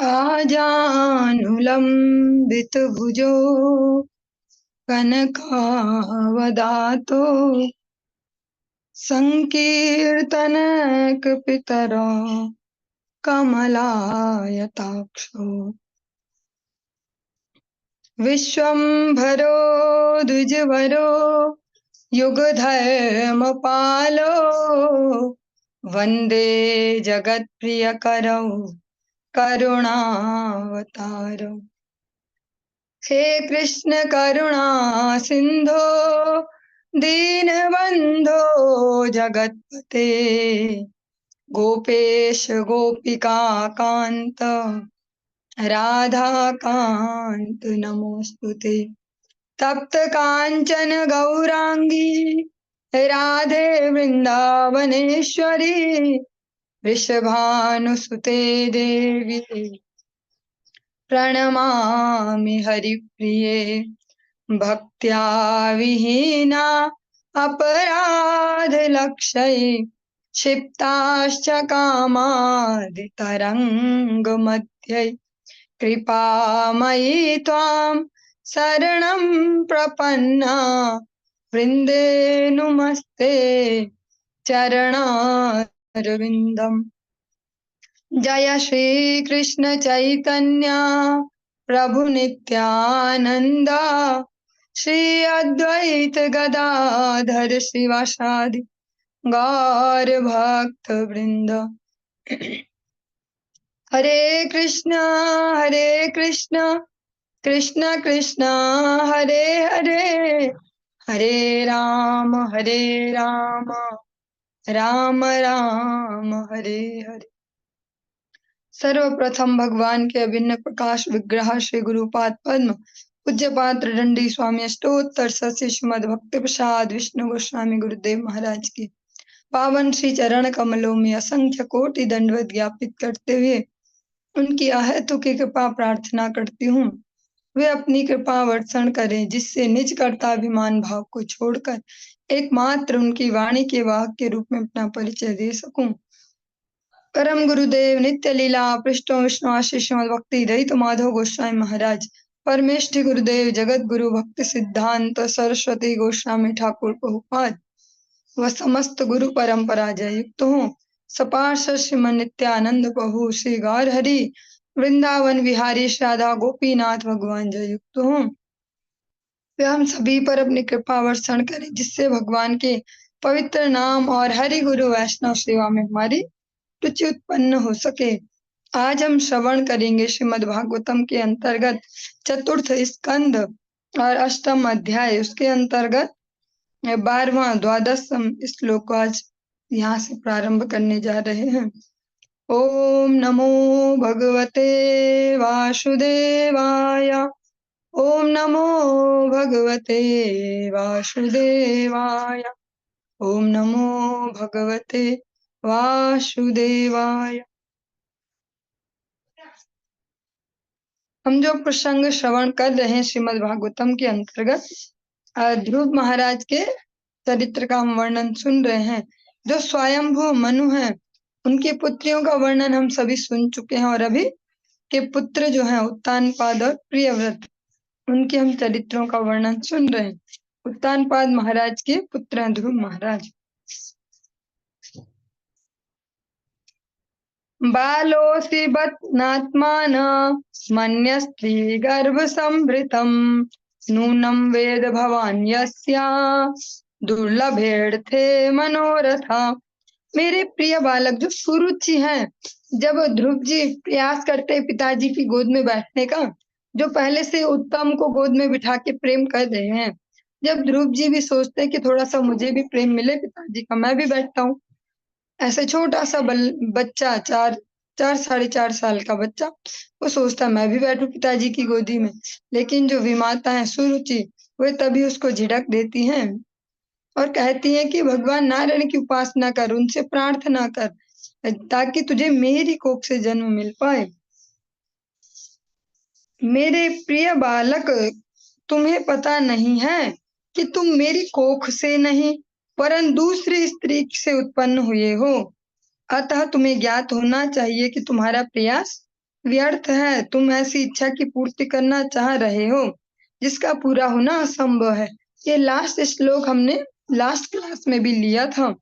आजानुलंबित भुजो कनकावदातो संकीर्तनकृपितरो कमलायताक्षो विश्वम्भरो द्विजवरो युगधर्मपालो वन्दे जगत्प्रियकरौ करुणावतारौ। हे कृष्ण करुणा सिंधो दीनबंधो जगत्पते गोपेश गोपिका कांत राधा कांत नमोस्तुते। तप्त कांचन गौरांगी राधे वृंदावनेश्वरी वृषभानुसुते देवी प्रणमामि हरिप्रिये। भक्त्या विहीना अपराधलक्षये क्षिप्ताश्च कामादितरङ्गमध्ये कृपामयि त्वां शरणं प्रपन्ना वृन्दे नुमस्ते चरणारविन्दम्। जय श्री कृष्ण चैतन्य प्रभु नित्यानंद श्री अद्वैत गदाधर शिवासादि गौर भक्त वृंद। हरे कृष्ण कृष्ण कृष्ण हरे हरे हरे राम राम राम हरे हरे। सर्वप्रथम भगवान के अभिन्न प्रकाश विग्रह श्री गुरुपाद पद्म पूज्यपात्र दंडी स्वामी अष्टोत्तर सस्य श्रीमद भक्ति प्रसाद विष्णु गोस्वामी गुरुदेव महाराज की पावन श्री चरण कमलों में असंख्य कोटि दंडवत ज्ञापित करते हुए उनकी अहेतु की कृपा प्रार्थना करती हूँ। वे अपनी कृपा वर्षण करें जिससे निज कर्ताभिमान भाव को छोड़कर एकमात्र उनकी वाणी के वाहक के रूप में अपना परिचय दे सकूं। परम गुरुदेव नित्य लीला पृष्ठों विष्णु आशीष भक्ति रहित माधव गोस्वामी महाराज परमेष्ठि गुरुदेव जगत गुरु भक्ति सिद्धांत सरस्वती गोस्वामी ठाकुर प्रभुपाद व समस्त गुरु परंपरा जय युक्त हो। सपार्षद श्रीमन नित्यानंद प्रभु श्री गौर हरि वृंदावन विहारी राधा गोपीनाथ भगवान जय युक्त हो। वे हम सभी पर अपनी कृपा वर्षण करें जिससे भगवान के पवित्र नाम और हरि गुरु वैष्णव सेवा में हमारी रुचि उत्पन्न हो सके। आज हम श्रवण करेंगे श्रीमद् भागवतम के अंतर्गत चतुर्थ स्कंद और अष्टम अध्याय उसके अंतर्गत 12वां द्वादशम श्लोक आज यहाँ से प्रारंभ करने जा रहे हैं। ओम नमो भगवते वासुदेवाय ओम नमो भगवते वासुदेवाय ओम नमो भगवते वासुदेवाय। हम जो प्रसंग श्रवण कर रहे हैं श्रीमद् भागवतम के अंतर्गत ध्रुव महाराज के चरित्र का हम वर्णन सुन रहे हैं। जो स्वयंभू मनु हैं उनकी पुत्रियों का वर्णन हम सभी सुन चुके हैं और अभी के पुत्र जो हैं उत्तानपाद और प्रियव्रत उनके हम चरित्रों का वर्णन सुन रहे हैं। उत्तानपाद महाराज के पुत्र हैं ध्रुव महाराज। बालोऽसि बध्नात्मान मन्यस्त्री गर्भ संभृतम् नूनं वेद भवान यस्या दुर्लभेर्थे मनोरथा। मेरे प्रिय बालक जो सुरुचि हैं, जब ध्रुव जी प्रयास करते पिताजी की गोद में बैठने का, जो पहले से उत्तम को गोद में बिठा के प्रेम कर रहे हैं, जब ध्रुव जी भी सोचते हैं कि थोड़ा सा मुझे भी प्रेम मिले पिताजी का, मैं भी बैठता हूँ। ऐसे छोटा सा बच्चा 4 साल का बच्चा वो सोचता मैं भी बैठूं पिताजी की गोदी में। लेकिन जो विमाता है सुरुचि वे तभी उसको झिड़क देती हैं और कहती हैं कि भगवान नारायण की उपासना कर, उनसे प्रार्थना कर ताकि तुझे मेरी कोख से जन्म मिल पाए। मेरे प्रिय बालक, तुम्हें पता नहीं है कि तुम मेरी कोख से नहीं वरन दूसरी स्त्री से उत्पन्न हुए हो। अतः तुम्हें ज्ञात होना चाहिए कि तुम्हारा प्रयास व्यर्थ है। तुम ऐसी इच्छा की पूर्ति करना चाह रहे हो जिसका पूरा होना असंभव है। ये लास्ट श्लोक हमने लास्ट क्लास में भी लिया था।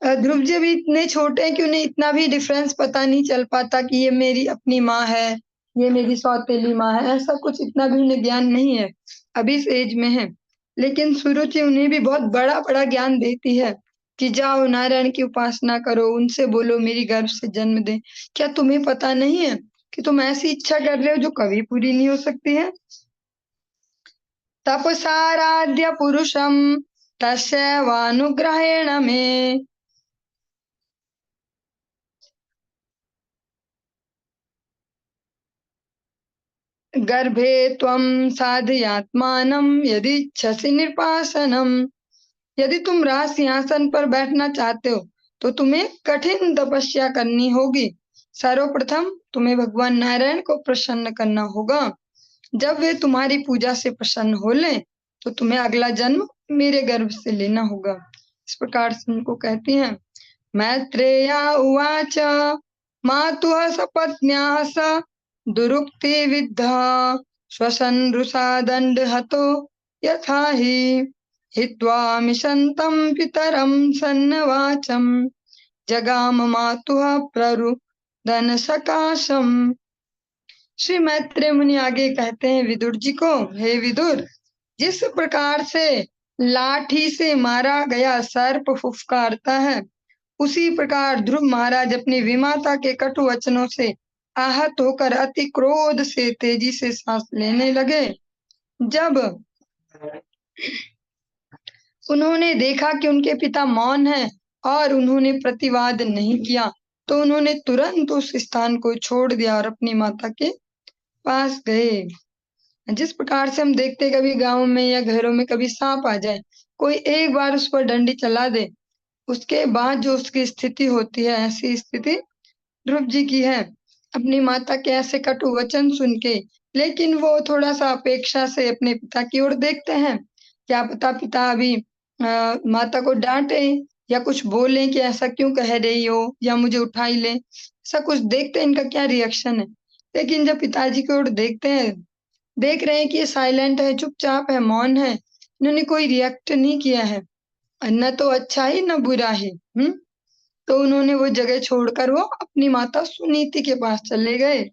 ध्रुव जी भी इतने छोटे हैं कि उन्हें इतना भी डिफरेंस पता नहीं चल पाता कि ये मेरी अपनी माँ है, ये मेरी सौतेली माँ है, ऐसा कुछ इतना भी उन्हें ज्ञान नहीं है, अभी इस एज में है। लेकिन सुरुचि उन्हें भी बहुत बड़ा बड़ा ज्ञान देती है कि जाओ नारायण की उपासना करो, उनसे बोलो मेरी गर्भ से जन्म दे। क्या तुम्हें पता नहीं है कि तुम ऐसी इच्छा कर रहे हो जो कभी पूरी नहीं हो सकती है। तपसाराध्य पुरुषम तस्यैवानुग्रहेण में गर्भे त्वं साधयात्मानं यदि निर्पासनम। यदि तुम राज सिंहासन पर बैठना चाहते हो तो तुम्हें कठिन तपस्या करनी होगी। सर्वप्रथम तुम्हें भगवान नारायण को प्रसन्न करना होगा। जब वे तुम्हारी पूजा से प्रसन्न हो लें तो तुम्हें अगला जन्म मेरे गर्भ से लेना होगा। इस प्रकार से उनको कहती हैं। मैत्रेया उवाच मातुः सपत्न्याः स दुरुक्ति विद्धा श्वसन् रुषा दण्डहतो यथा हि हित्वा मिषन्तं पितरं सन्नवाचम् जगाम मातुः प्ररुदन सकाशम। श्री मैत्रेय मुनि आगे कहते हैं विदुर जी को, हे विदुर, जिस प्रकार से लाठी से मारा गया सर्प फुफकारता है, उसी प्रकार ध्रुव महाराज अपनी विमाता के कटु वचनों से आहत होकर अति क्रोध से तेजी से सांस लेने लगे। जब उन्होंने देखा कि उनके पिता मौन हैं और उन्होंने प्रतिवाद नहीं किया, तो उन्होंने तुरंत उस स्थान को छोड़ दिया और अपनी माता के पास गए। जिस प्रकार से हम देखते कभी गाँव में या घरों में कभी सांप आ जाए, कोई एक बार उस पर डंडी चला दे, उसके बाद जो उसकी स्थिति होती है, ऐसी स्थिति ध्रुव जी की है। अपनी माता के ऐसे कटु वचन सुन के, लेकिन वो थोड़ा सा अपेक्षा से अपने पिता की ओर देखते हैं। क्या पता पिता अभी माता को डांटे या कुछ बोले कि ऐसा क्यों कह रही हो या मुझे उठा ही ले, ऐसा कुछ देखते हैं इनका क्या रिएक्शन है। लेकिन जब पिताजी की ओर देखते हैं, देख रहे हैं कि ये साइलेंट है, चुपचाप है, मौन है, इन्होंने कोई रिएक्ट नहीं किया है, न तो अच्छा ही न बुरा है। तो उन्होंने वो जगह छोड़कर वो अपनी माता सुनीति के पास चले गए।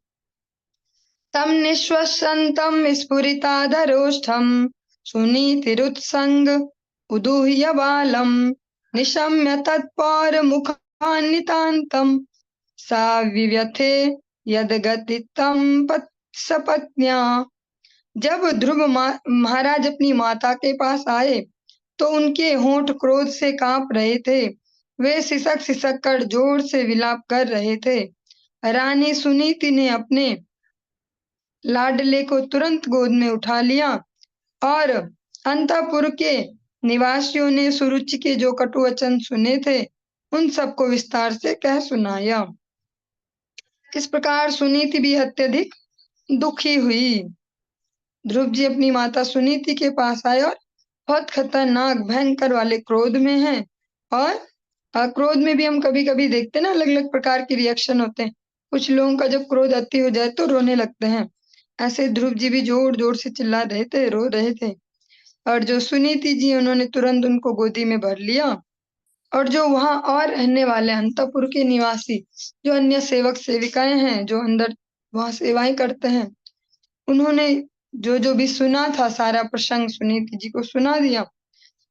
तम निश्वसंतम स्फुरिताधरोष्ठम सुनीतिरुत्संग उदूह्य बालम निशम्य तत्पर मुखान्नितांतम सा विव्यथे यदगतितम सपत्न्या। जब ध्रुव महाराज अपनी माता के पास आए तो उनके होंठ क्रोध से कांप रहे थे। वे सिसक सिसक कर जोर से विलाप कर रहे थे। रानी सुनीति ने अपने लाडले को तुरंत गोद में उठा लिया और अंतःपुर के निवासियों ने सुरुचि के जो कटु वचन सुने थे उन सबको विस्तार से कह सुनाया। इस प्रकार सुनीति भी अत्यधिक दुखी हुई। ध्रुव जी अपनी माता सुनीति के पास आए और बहुत खतरनाक भयंकर वाले क्रोध में हैं। और क्रोध में भी हम कभी कभी देखते हैं ना, अलग अलग प्रकार के रिएक्शन होते हैं। कुछ लोगों का जब क्रोध अति हो जाए तो रोने लगते हैं। ऐसे ध्रुव जी भी जोर जोर से चिल्ला रहे थे, रो रहे थे। और जो सुनीति जी, उन्होंने तुरंत उनको गोदी में भर लिया। और जो वहां और रहने वाले अंतपुर के निवासी, जो अन्य सेवक सेविकाएं हैं, जो अंदर वहां सेवाएं करते हैं, उन्होंने जो जो भी सुना था सारा प्रसंग सुनीति जी को सुना दिया।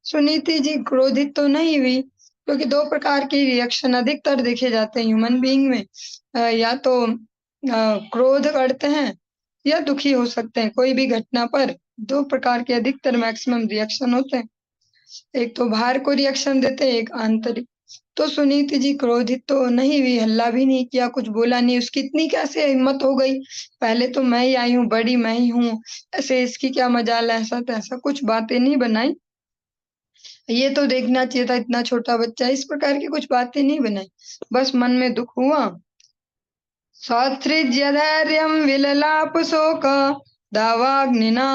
सुनीति जी क्रोधित तो नहीं हुई, क्योंकि दो प्रकार के रिएक्शन अधिकतर देखे जाते हैं ह्यूमन बीइंग में। या तो क्रोध करते हैं या दुखी हो सकते हैं। कोई भी घटना पर दो प्रकार के अधिकतर मैक्सिमम रिएक्शन होते हैं, एक तो बाहर को रिएक्शन देते हैं, एक आंतरिक। तो सुनीति जी क्रोधित तो नहीं हुई, हल्ला भी नहीं किया, कुछ बोला नहीं। उसकी इतनी कैसे हिम्मत हो गई, पहले तो मैं ही आई हूँ, बड़ी मैं ही हूँ, ऐसे इसकी क्या मजाल है, ऐसा तैसा कुछ बातें नहीं बनाई। ये तो देखना चाहिए था, इतना छोटा बच्चा, इस प्रकार की कुछ बातें नहीं बनाई। बस मन में दुख हुआ। सौत्सृज्य धैर्यं विललाप शोक दावाग्निना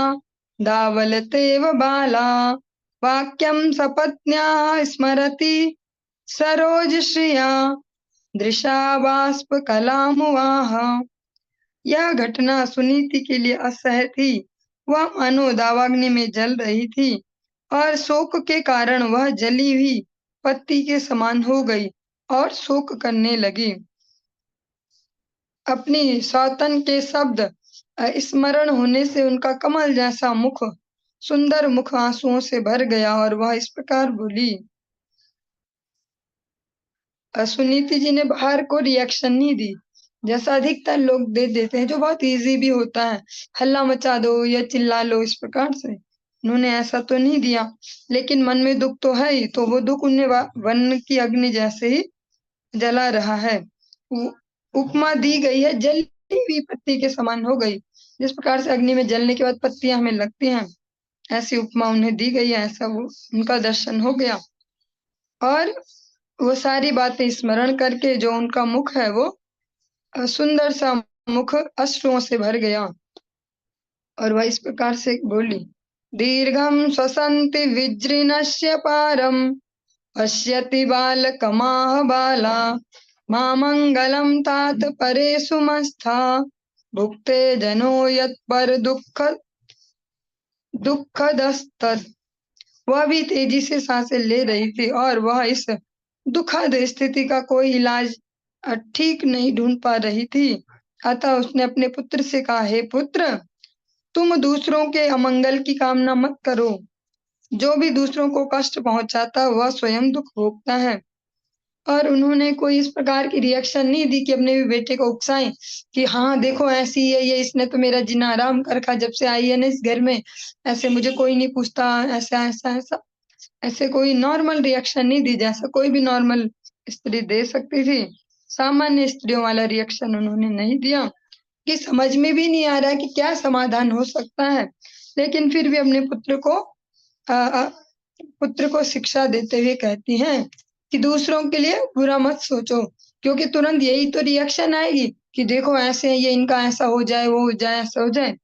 दावलतेव बाला वाक्यं सपत्न्या स्मरति सरोजश्रिया दृशाबाष्प कलामुवाह। यह घटना सुनीति के लिए असह्य थी। वह मानो दावाग्नि में जल रही थी और शोक के कारण वह जली हुई पत्ती के समान हो गई और शोक करने लगी। अपनी सौतन के शब्द स्मरण होने से उनका कमल जैसा मुख, सुंदर मुख आंसुओं से भर गया और वह इस प्रकार बोली। सुनीति जी ने बाहर को रिएक्शन नहीं दी, जैसा अधिकतर लोग दे देते हैं, जो बहुत इजी भी होता है, हल्ला मचा दो या चिल्ला लो इस प्रकार से। उन्होंने ऐसा तो नहीं दिया, लेकिन मन में दुख तो है ही, तो वो दुख उन्हें वन की अग्नि जैसे ही जला रहा है। उपमा दी गई है, जली हुई पत्ती के समान हो गई। जिस प्रकार से अग्नि में जलने के बाद पत्तियां हमें लगती हैं, ऐसी उपमा उन्हें दी गई है। ऐसा वो उनका दर्शन हो गया और वो सारी बातें स्मरण करके जो उनका मुख है वो सुंदर सा मुख अश्रुओं से भर गया और वह इस प्रकार से बोली। दीर्घम स्वसन्ति विजृणस्य पारम पश्यति बालकमाह बाला मामंगलम तात परेषु मस्था भुक्ते जनो यत् पर दुखदस्तद। वह भी तेजी से सांसें ले रही थी और वह इस दुखद स्थिति का कोई इलाज ठीक नहीं ढूंढ पा रही थी। अतः उसने अपने पुत्र से कहा, हे पुत्र, तुम दूसरों के अमंगल की कामना मत करो। जो भी दूसरों को कष्ट पहुंचाता वह स्वयं दुख भोगता है। और उन्होंने कोई इस प्रकार की रिएक्शन नहीं दी कि अपने भी बेटे को उकसाएं कि हाँ देखो ऐसी है ये, इसने तो मेरा जीना आराम कर रखा जब से आई है ना इस घर में, ऐसे मुझे कोई नहीं पूछता, ऐसा ऐसा ऐसा। ऐसे कोई नॉर्मल रिएक्शन नहीं दी जैसा कोई भी नॉर्मल स्त्री दे सकती थी। सामान्य स्त्रियों वाला रिएक्शन उन्होंने नहीं दिया कि समझ में भी नहीं आ रहा है कि क्या समाधान हो सकता है, लेकिन फिर भी अपने पुत्र को शिक्षा देते हुए कहती हैं कि दूसरों के लिए बुरा मत सोचो, क्योंकि तुरंत यही तो रिएक्शन आएगी कि देखो ऐसे है ये, इनका ऐसा हो जाए, वो हो जाए, ऐसा हो जाए।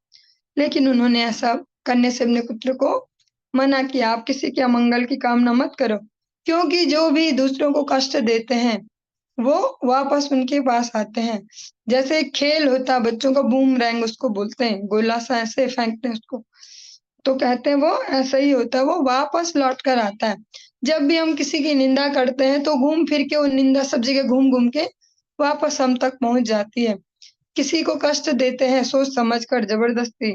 लेकिन उन्होंने ऐसा करने से अपने पुत्र को मना किया, आप किसी के अमंगल की कामना मत करो, क्योंकि जो भी दूसरों को कष्ट देते हैं वो वापस उनके पास आते हैं। जैसे एक खेल होता है बच्चों का, बूमरैंग उसको बोलते हैं, गोला सा ऐसे फेंकते हैं उसको, तो कहते हैं वो ऐसा ही होता है, वो वापस लौट कर आता है। जब भी हम किसी की निंदा करते हैं तो घूम फिर के वो निंदा सब जगह घूम घूम के वापस हम तक पहुंच जाती है। किसी को कष्ट देते हैं सोच समझ कर जबरदस्ती,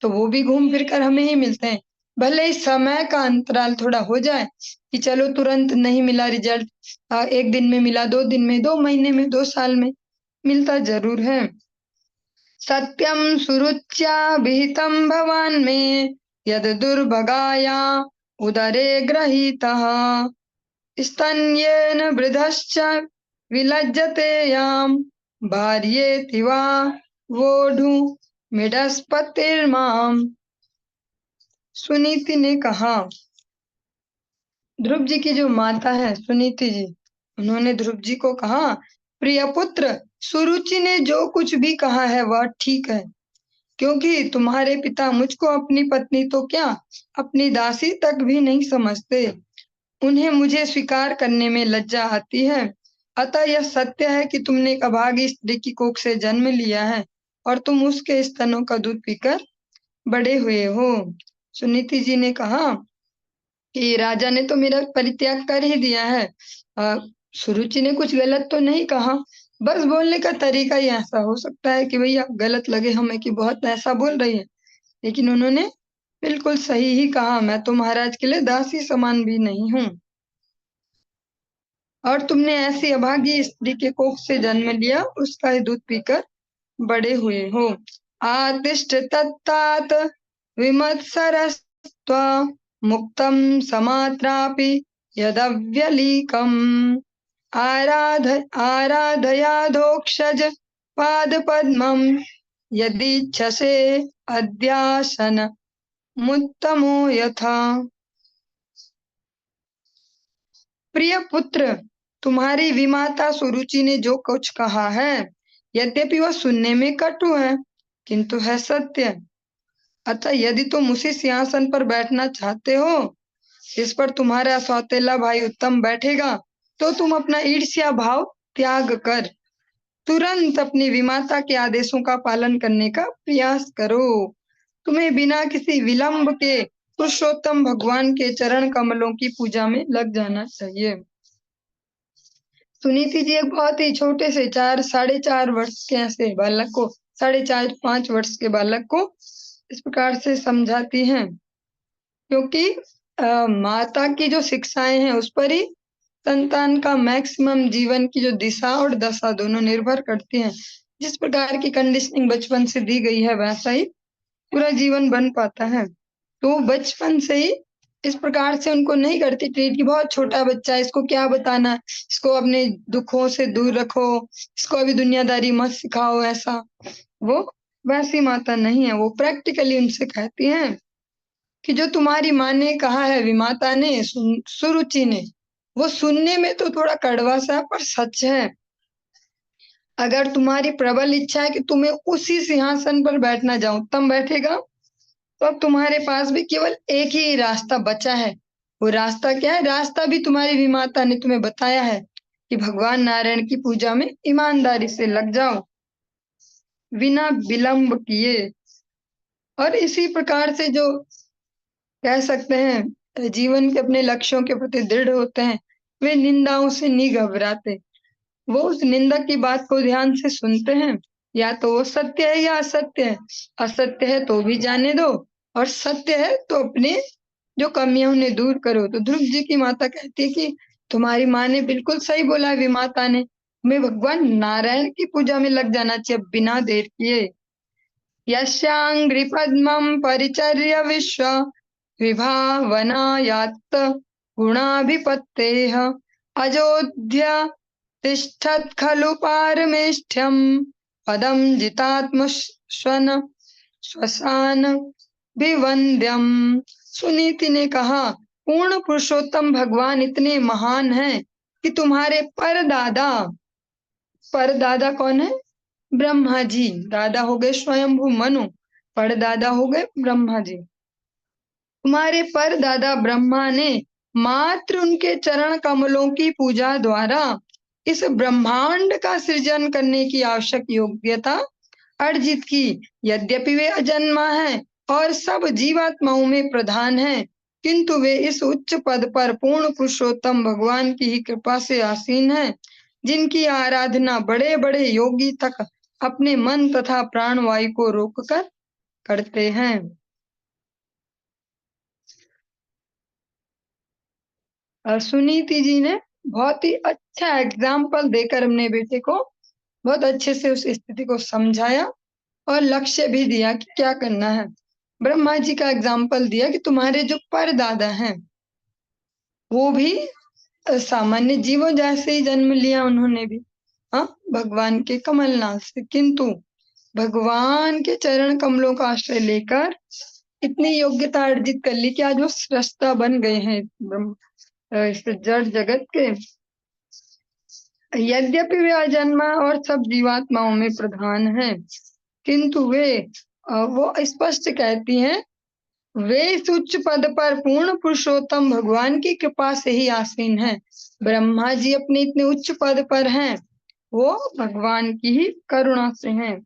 तो वो भी घूम फिर कर हमें ही मिलते हैं। भले ही समय का अंतराल थोड़ा हो जाए कि चलो तुरंत नहीं मिला रिजल्ट, एक दिन में मिला, 2 दिन में, 2 महीने में, 2 साल में, मिलता जरूर है। सत्यम सुरुच्या विहितं भवान में यद दुर्भगाया उदरे गृहीतः स्तन्येन वृद्धश्च विलज्जते याम भार्येति वा वोढु मिडस्पतिर्माम। सुनीति ने कहा, ध्रुव जी की जो माता है सुनीति जी, उन्होंने ध्रुव जी को कहा, प्रिय पुत्र, सुरुचि ने जो कुछ भी कहा है वह ठीक है, क्योंकि तुम्हारे पिता मुझको अपनी पत्नी तो क्या, अपनी दासी तक भी नहीं समझते। उन्हें मुझे स्वीकार करने में लज्जा आती है। अतः यह सत्य है कि तुमने एक अभागी स्त्री की कोख से जन्म लिया है और तुम उसके स्तनों का दूध पीकर बड़े हुए हो। सुनीति जी ने कहा कि राजा ने तो मेरा परित्याग कर ही दिया है। सुरुचि ने कुछ गलत तो नहीं कहा, बस बोलने का तरीका ही ऐसा हो सकता है कि भैया गलत लगे हमें कि बहुत ऐसा बोल रही है, लेकिन उन्होंने बिल्कुल सही ही कहा, मैं तो महाराज के लिए दासी समान भी नहीं हूँ और तुमने ऐसी अभागी स्त्री के कोख से जन्म लिया, उसका ही दूध पीकर बड़े हुए हो। आतिष्ठ तत्तात विमत्सरस्त्वा मुक्तम समात्रापि यदव्यलीकम् आराधयाधोक्षज पादपद्मं यदीच्छसे अध्यासन मुत्तमो यथा। प्रिय पुत्र, तुम्हारी विमाता सुरुचि ने जो कुछ कहा है, यद्यपि वह सुनने में कटु है किंतु है सत्य। अतः यदि तुम उसी सिंहासन पर बैठना चाहते हो जिस पर तुम्हारा सौतेला भाई उत्तम बैठेगा, तो तुम अपना ईर्ष्या भाव त्याग कर तुरंत अपने विमाता के आदेशों का पालन करने का प्रयास करो। तुम्हें बिना किसी विलंब के पुरुषोत्तम भगवान के चरण कमलों की पूजा में लग जाना चाहिए। सुनीति जी एक बहुत ही छोटे से 4-4.5 वर्ष के ऐसे बालक को 4.5-5 वर्ष के बालक को इस प्रकार से समझाती हैं, क्योंकि माता की जो शिक्षाएं हैं उस पर ही संतान का मैक्सिमम जीवन की जो दिशा और दशा दोनों निर्भर करती हैं। जिस प्रकार की कंडीशनिंग बचपन से दी गई है वैसा ही पूरा जीवन बन पाता है। तो बचपन से ही इस प्रकार से उनको नहीं करती ट्रीट कि बहुत छोटा बच्चा है, इसको क्या बताना, इसको अपने दुखों से दूर रखो, इसको अभी दुनियादारी मत सिखाओ। ऐसा वो वैसी माता नहीं है। वो प्रैक्टिकली उनसे कहती हैं कि जो तुम्हारी माँ ने कहा है, विमाता ने, सुरुचि ने, वो सुनने में तो थोड़ा कड़वा सा पर सच है। अगर तुम्हारी प्रबल इच्छा है कि तुम्हें उसी सिंहासन पर बैठना जाऊं, तब बैठेगा। तो अब तुम्हारे पास भी केवल एक ही रास्ता बचा है। वो रास्ता क्या है? रास्ता भी तुम्हारी विमाता ने तुम्हें बताया है कि भगवान नारायण की पूजा में ईमानदारी से लग जाओ, बिना विलंब किए। और इसी प्रकार से जो कह सकते हैं जीवन के अपने लक्ष्यों के प्रति दृढ़ होते हैं, वे निंदाओं से नहीं घबराते। वो उस निंदा की बात को ध्यान से सुनते हैं, या तो वो सत्य है या असत्य है। असत्य है तो भी जाने दो, और सत्य है तो अपने जो कमियां उन्हें दूर करो। तो ध्रुव जी की माता कहती है कि तुम्हारी माँ ने बिल्कुल सही बोला है, विमाता ने, तुम्हें भगवान नारायण की पूजा में लग जाना चाहिए बिना देर किए। यस्यांघ्रि पद्मं परिचर्य विश्व विभावनायात्त गुणाभिपत्तेः अयोध्या तिष्ठत् खलु पारमेष्ठ्यं पदं जितात्मश्वन श्वसान विवन्द्यम। सुनीति ने कहा, पूर्ण पुरुषोत्तम भगवान इतने महान हैं कि तुम्हारे परदादा कौन है? ब्रह्मा जी। दादा हो गए स्वयंभू मनु, परदादा हो गए ब्रह्मा जी। तुम्हारे परदादा ब्रह्मा ने मात्र उनके चरण कमलों की पूजा द्वारा इस ब्रह्मांड का सृजन करने की आवश्यक योग्यता अर्जित की। यद्यपि वे अजन्मा हैं और सब जीवात्माओं में प्रधान हैं, किंतु वे इस उच्च पद पर पूर्ण पुरुषोत्तम भगवान की ही कृपा से आसीन हैं, जिनकी आराधना बड़े बड़े योगी तक अपने मन तथा प्राणवायु को रोककर करते हैं। सुनीति जी ने बहुत ही अच्छा एग्जाम्पल देकर अपने बेटे को बहुत अच्छे से उस स्थिति को समझाया और लक्ष्य भी दिया कि क्या करना है। ब्रह्मा जी का एग्जाम्पल दिया कि तुम्हारे जो परदादा हैं वो भी सामान्य जीवों जैसे ही जन्म लिया उन्होंने भी, हाँ, भगवान के कमलनाथ से, किंतु भगवान के चरण कमलों का आश्रय लेकर इतनी योग्यता अर्जित कर ली कि आज वो सृष्टा बन गए हैं इस जड़ जगत के। यद्यपि वे अजन्मा और सब जीवात्माओं में प्रधान हैं, किंतु वो स्पष्ट कहती हैं वे इस उच्च पद पर पूर्ण पुरुषोत्तम भगवान की कृपा से ही आसीन हैं। ब्रह्मा जी अपने इतने उच्च पद पर हैं, वो भगवान की ही करुणा से हैं,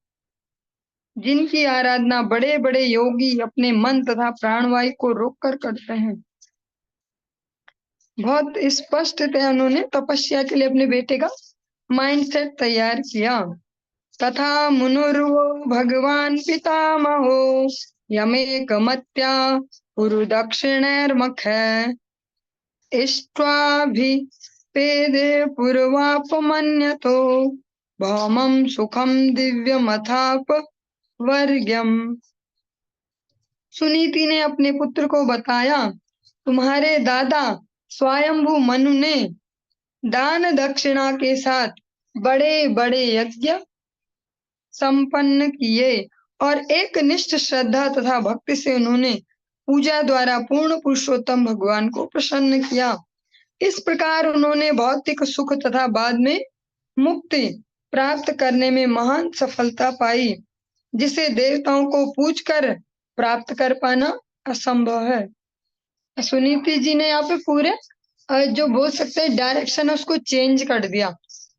जिनकी आराधना बड़े बड़े योगी अपने मन तथा प्राणवायु को रोक कर करते हैं। बहुत स्पष्टतः उन्होंने तपस्या के लिए अपने बेटे का माइंडसेट तैयार किया। तथा मुनुर्वो भगवान पितामहो यमेकमत्या कुरु दक्षिणैर्मखै इष्ट्वाभिपेदे पूर्वापमन्यतो भौमं सुखम दिव्यमथाप वर्ग्यम। सुनीति ने अपने पुत्र को बताया, तुम्हारे दादा स्वयंभू मनु ने दान दक्षिणा के साथ बड़े बड़े यज्ञ संपन्न किए और एक निष्ठ श्रद्धा तथा भक्ति से उन्होंने पूजा द्वारा पूर्ण पुरुषोत्तम भगवान को प्रसन्न किया। इस प्रकार उन्होंने भौतिक सुख तथा बाद में मुक्ति प्राप्त करने में महान सफलता पाई, जिसे देवताओं को पूजकर प्राप्त कर पाना असंभव है। सुनीति जी ने यहाँ पे पूरे जो बोल सकते हैं डायरेक्शन है उसको चेंज कर दिया।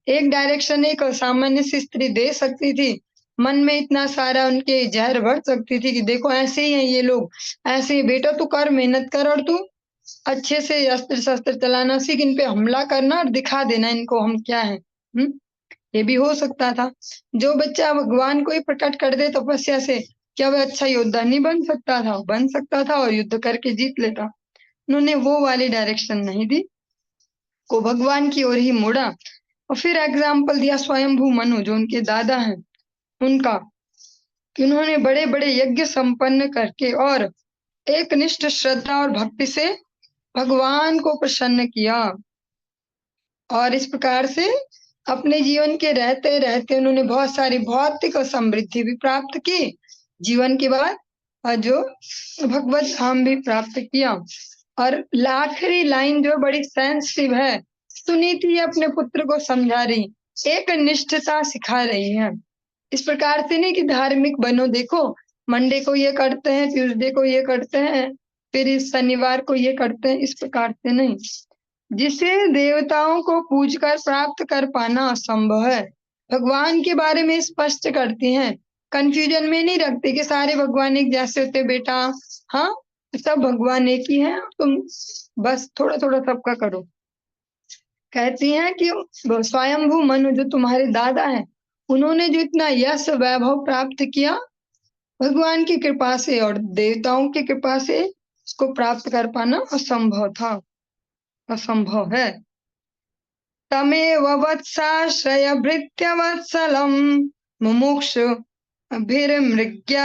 एक डायरेक्शन एक सामान्य सी स्त्री दे सकती थी, मन में इतना सारा उनके जहर भर सकती थी कि देखो ऐसे ही हैं ये लोग, ऐसे ही बेटा तू कर, मेहनत कर और तू अच्छे से अस्त्र शस्त्र चलाना सीख, इन पे हमला करना और दिखा देना इनको हम क्या है। ये भी हो सकता था। जो बच्चा भगवान को ही प्रकट कर दे तपस्या से, क्या वह अच्छा योद्धा नहीं बन सकता था? बन सकता था और युद्ध करके जीत लेता। उन्होंने वो वाली डायरेक्शन नहीं दी, को भगवान की ओर ही मोड़ा। और फिर एग्जाम्पल दिया स्वयंभू मनु जो उनके दादा हैं उनका, कि उन्होंने बड़े बड़े यज्ञ संपन्न करके और एक निष्ठ श्रद्धा और भक्ति से भगवान को प्रसन्न किया। और इस प्रकार से अपने जीवन के रहते रहते उन्होंने बहुत सारी भौतिक और समृद्धि भी प्राप्त की जीवन के बाद, और जो भगवत धाम भी प्राप्त किया। और आखिरी लाइन जो बड़ी सेंसिटिव है, सुनीति अपने पुत्र को समझा रही, एक निष्ठता सिखा रही है। इस प्रकार से नहीं कि धार्मिक बनो, देखो मंडे को ये करते हैं, ट्यूसडे को ये करते हैं, फिर इस शनिवार को ये करते हैं, इस प्रकार से नहीं। जिसे देवताओं को पूजकर प्राप्त कर पाना असंभव है, भगवान के बारे में स्पष्ट करती हैं, कंफ्यूजन में नहीं रखते कि सारे भगवान एक जैसे होते बेटा। हाँ, सब भगवान एक ही हैं, तुम बस थोड़ा थोड़ा सबका करो। कहती हैं कि स्वयंभू मनु जो तुम्हारे दादा हैं, उन्होंने जो इतना यश वैभव प्राप्त किया भगवान की कृपा से, और देवताओं की कृपा से इसको प्राप्त कर पाना असंभव था, असंभव है। तमेव वत्साश्रय भृत्य वत्सलम् मुमुक्षु अभिर्मृग्य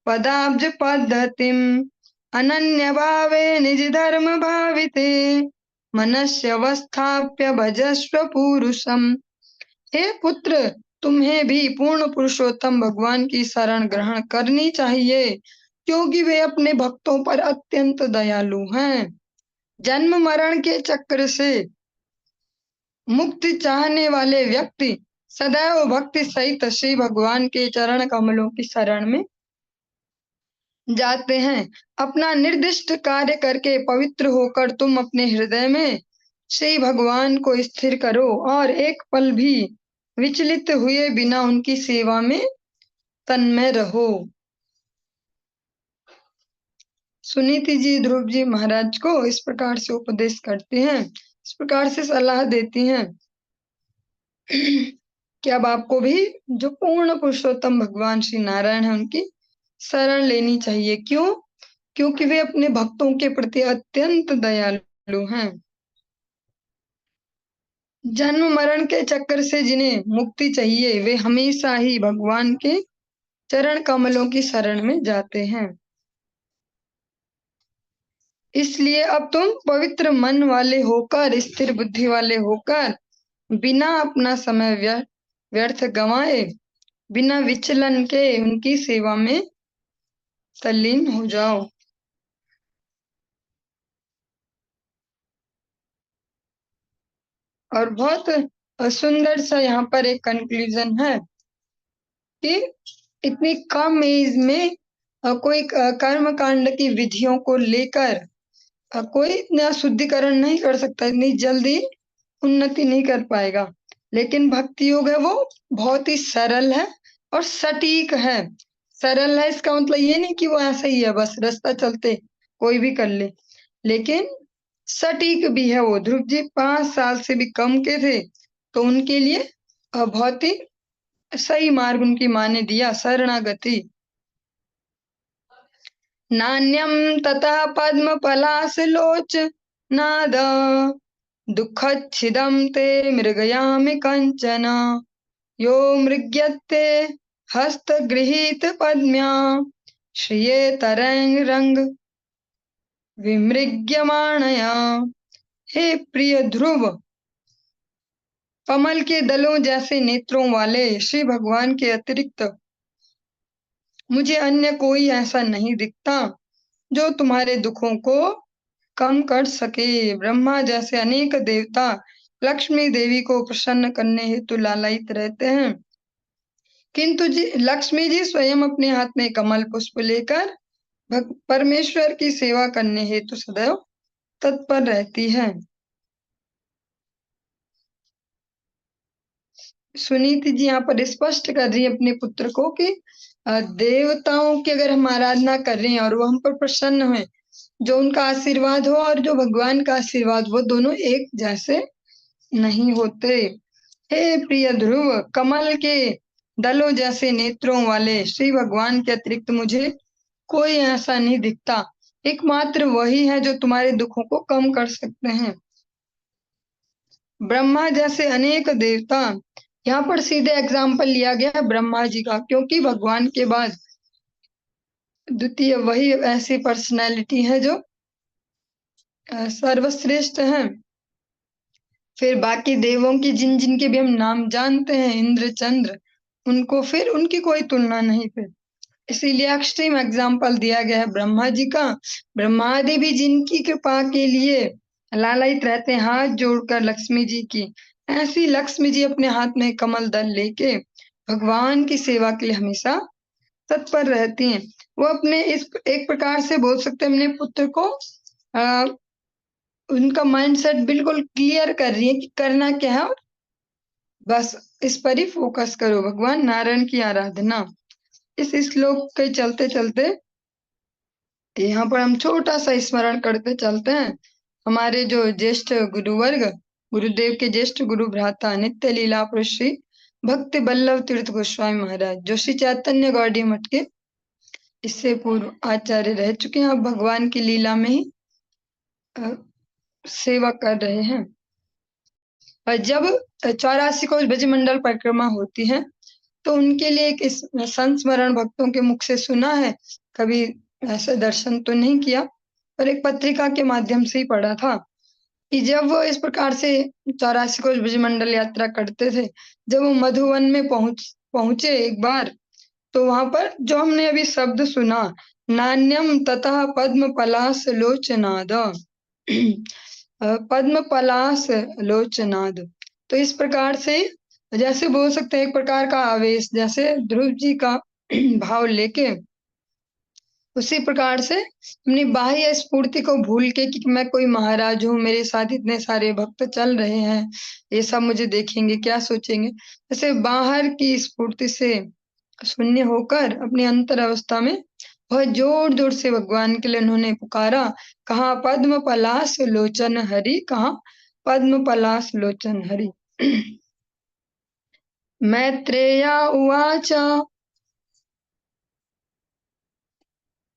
पदाब्ज पद्धतिम् अनन्य भावे निज धर्म भाविते मनस्यवस्थाप्य भजस्व पुरुषम। हे पुत्र, तुम्हें भी पूर्ण पुरुषोत्तम भगवान की शरण ग्रहण करनी चाहिए, क्योंकि वे अपने भक्तों पर अत्यंत दयालु हैं। जन्म मरण के चक्र से मुक्ति चाहने वाले व्यक्ति सदैव भक्ति सहित श्री भगवान के चरण कमलों की शरण में जाते हैं। अपना निर्दिष्ट कार्य करके पवित्र होकर तुम अपने हृदय में श्री भगवान को स्थिर करो और एक पल भी विचलित हुए बिना उनकी सेवा में तन्मय रहो। सुनीति जी ध्रुव जी महाराज को इस प्रकार से उपदेश करते हैं, इस प्रकार से सलाह देती हैं कि अब आपको भी जो पूर्ण पुरुषोत्तम भगवान श्री नारायण है उनकी शरण लेनी चाहिए। क्यों? क्योंकि वे अपने भक्तों के प्रति अत्यंत दयालु हैं। जन्म मरण के चक्कर से जिन्हें मुक्ति चाहिए वे हमेशा ही भगवान के चरण कमलों की शरण में जाते हैं। इसलिए अब तुम पवित्र मन वाले होकर, स्थिर बुद्धि वाले होकर, बिना अपना समय व्यर्थ गंवाए, बिना विचलन के उनकी सेवा में तल्लीन हो जाओ। और बहुत सुंदर सा यहाँ पर एक कंक्लूजन है कि इतनी कम एज में कोई कर्म कांड की विधियों को लेकर कोई इतना शुद्धिकरण नहीं कर सकता, इतनी जल्दी उन्नति नहीं कर पाएगा। लेकिन भक्ति योग है वो बहुत ही सरल है और सटीक है। सरल है इसका मतलब ये नहीं कि वो ऐसा ही है बस रास्ता चलते कोई भी कर ले, लेकिन सटीक भी है। वो ध्रुव जी 5 साल से भी कम के थे तो उनके लिए बहुत ही सही मार्ग उनकी माँ ने दिया, शरणागति। नान्यम ततः पद्म पलाश लोच नाद दुःखच्छिदं ते मृगयामि कंचन यो मृग्यते हस्तगृहीत पद्म्या श्रिये तरंग विमृग्यमाणया। हे प्रिय ध्रुव, कमल के दलों जैसे नेत्रों वाले श्री भगवान के अतिरिक्त मुझे अन्य कोई ऐसा नहीं दिखता जो तुम्हारे दुखों को कम कर सके। ब्रह्मा जैसे अनेक देवता लक्ष्मी देवी को प्रसन्न करने हेतु लालायित रहते हैं, किंतु लक्ष्मी जी स्वयं अपने हाथ में कमल पुष्प लेकर परमेश्वर की सेवा करने हेतु सदैव तत्पर रहती है। सुनीति जी यहाँ पर स्पष्ट कर रही है अपने पुत्र को कि देवताओं की अगर हम आराधना कर रहे हैं और वो हम पर प्रसन्न हुए, जो उनका आशीर्वाद हो और जो भगवान का आशीर्वाद, वो दोनों एक जैसे नहीं होते। हे प्रिय ध्रुव, कमल के दलों जैसे नेत्रों वाले श्री भगवान के अतिरिक्त मुझे कोई ऐसा नहीं दिखता। एकमात्र वही है जो तुम्हारे दुखों को कम कर सकते हैं। ब्रह्मा जैसे अनेक देवता, यहाँ पर सीधे एग्जाम्पल लिया गया है ब्रह्मा जी का, क्योंकि भगवान के बाद द्वितीय वही ऐसी पर्सनैलिटी है जो सर्वश्रेष्ठ है। फिर बाकी देवों की जिन जिनके भी हम नाम जानते हैं, इंद्र चंद्र, उनको फिर उनकी कोई तुलना नहीं। फिर इसीलिए एक्सट्रीम एग्जाम्पल दिया गया है ब्रह्मा जी का। ब्रह्मादि भी जिनकी कृपा के लिए लालायित रहते हैं हाथ जोड़कर लक्ष्मी जी की, ऐसी लक्ष्मी जी अपने हाथ में कमल दल लेके भगवान की सेवा के लिए हमेशा तत्पर रहती हैं। वो अपने इस एक प्रकार से बोल सकते हैं अपने पुत्र को आ, उनका माइंडसेट बिल्कुल क्लियर कर रही है कि करना क्या है, और बस इस पर ही फोकस करो, भगवान नारायण की आराधना। इस श्लोक के चलते चलते यहाँ पर हम छोटा सा स्मरण करते चलते हैं हमारे जो ज्येष्ठ गुरुवर्ग, गुरुदेव के ज्येष्ठ गुरु भ्राता नित्य लीला पुरुष श्री भक्ति बल्लभ तीर्थ गोस्वामी महाराज, जो श्री चैतन्य गौड़ी मठ के इससे पूर्व आचार्य रह चुके हैं, अब भगवान की लीला में ही सेवा कर रहे हैं। और जब 84 कोस ब्रजमंडल परिक्रमा होती है तो उनके लिए एक संस्मरण भक्तों के मुख से सुना है, कभी ऐसे दर्शन तो नहीं किया, पर एक पत्रिका के माध्यम से ही पढ़ा था कि जब वो इस प्रकार से 84 कोस ब्रजमंडल यात्रा करते थे, जब वो मधुवन में पहुंचे एक बार, तो वहां पर जो हमने अभी शब्द सुना, नान्यम ततः पद्म पलास लोचनाद, पद्म पलास लोचनाद, तो इस प्रकार से जैसे बोल सकते हैं एक प्रकार का आवेश, जैसे ध्रुव जी का भाव लेके उसी प्रकार से अपनी बाह्य स्फूर्ति को भूल के कि मैं कोई महाराज हूँ, मेरे साथ इतने सारे भक्त चल रहे हैं, ये सब मुझे देखेंगे, क्या सोचेंगे, जैसे बाहर की स्फूर्ति से शून्य होकर अपनी अंतर अवस्था में बहुत जोर जोर से भगवान के लिए उन्होंने पुकारा। कहा पद्म पलाश लोचन हरि, कहा पद्म पलाश लोचन हरि। मैत्रेया उवाच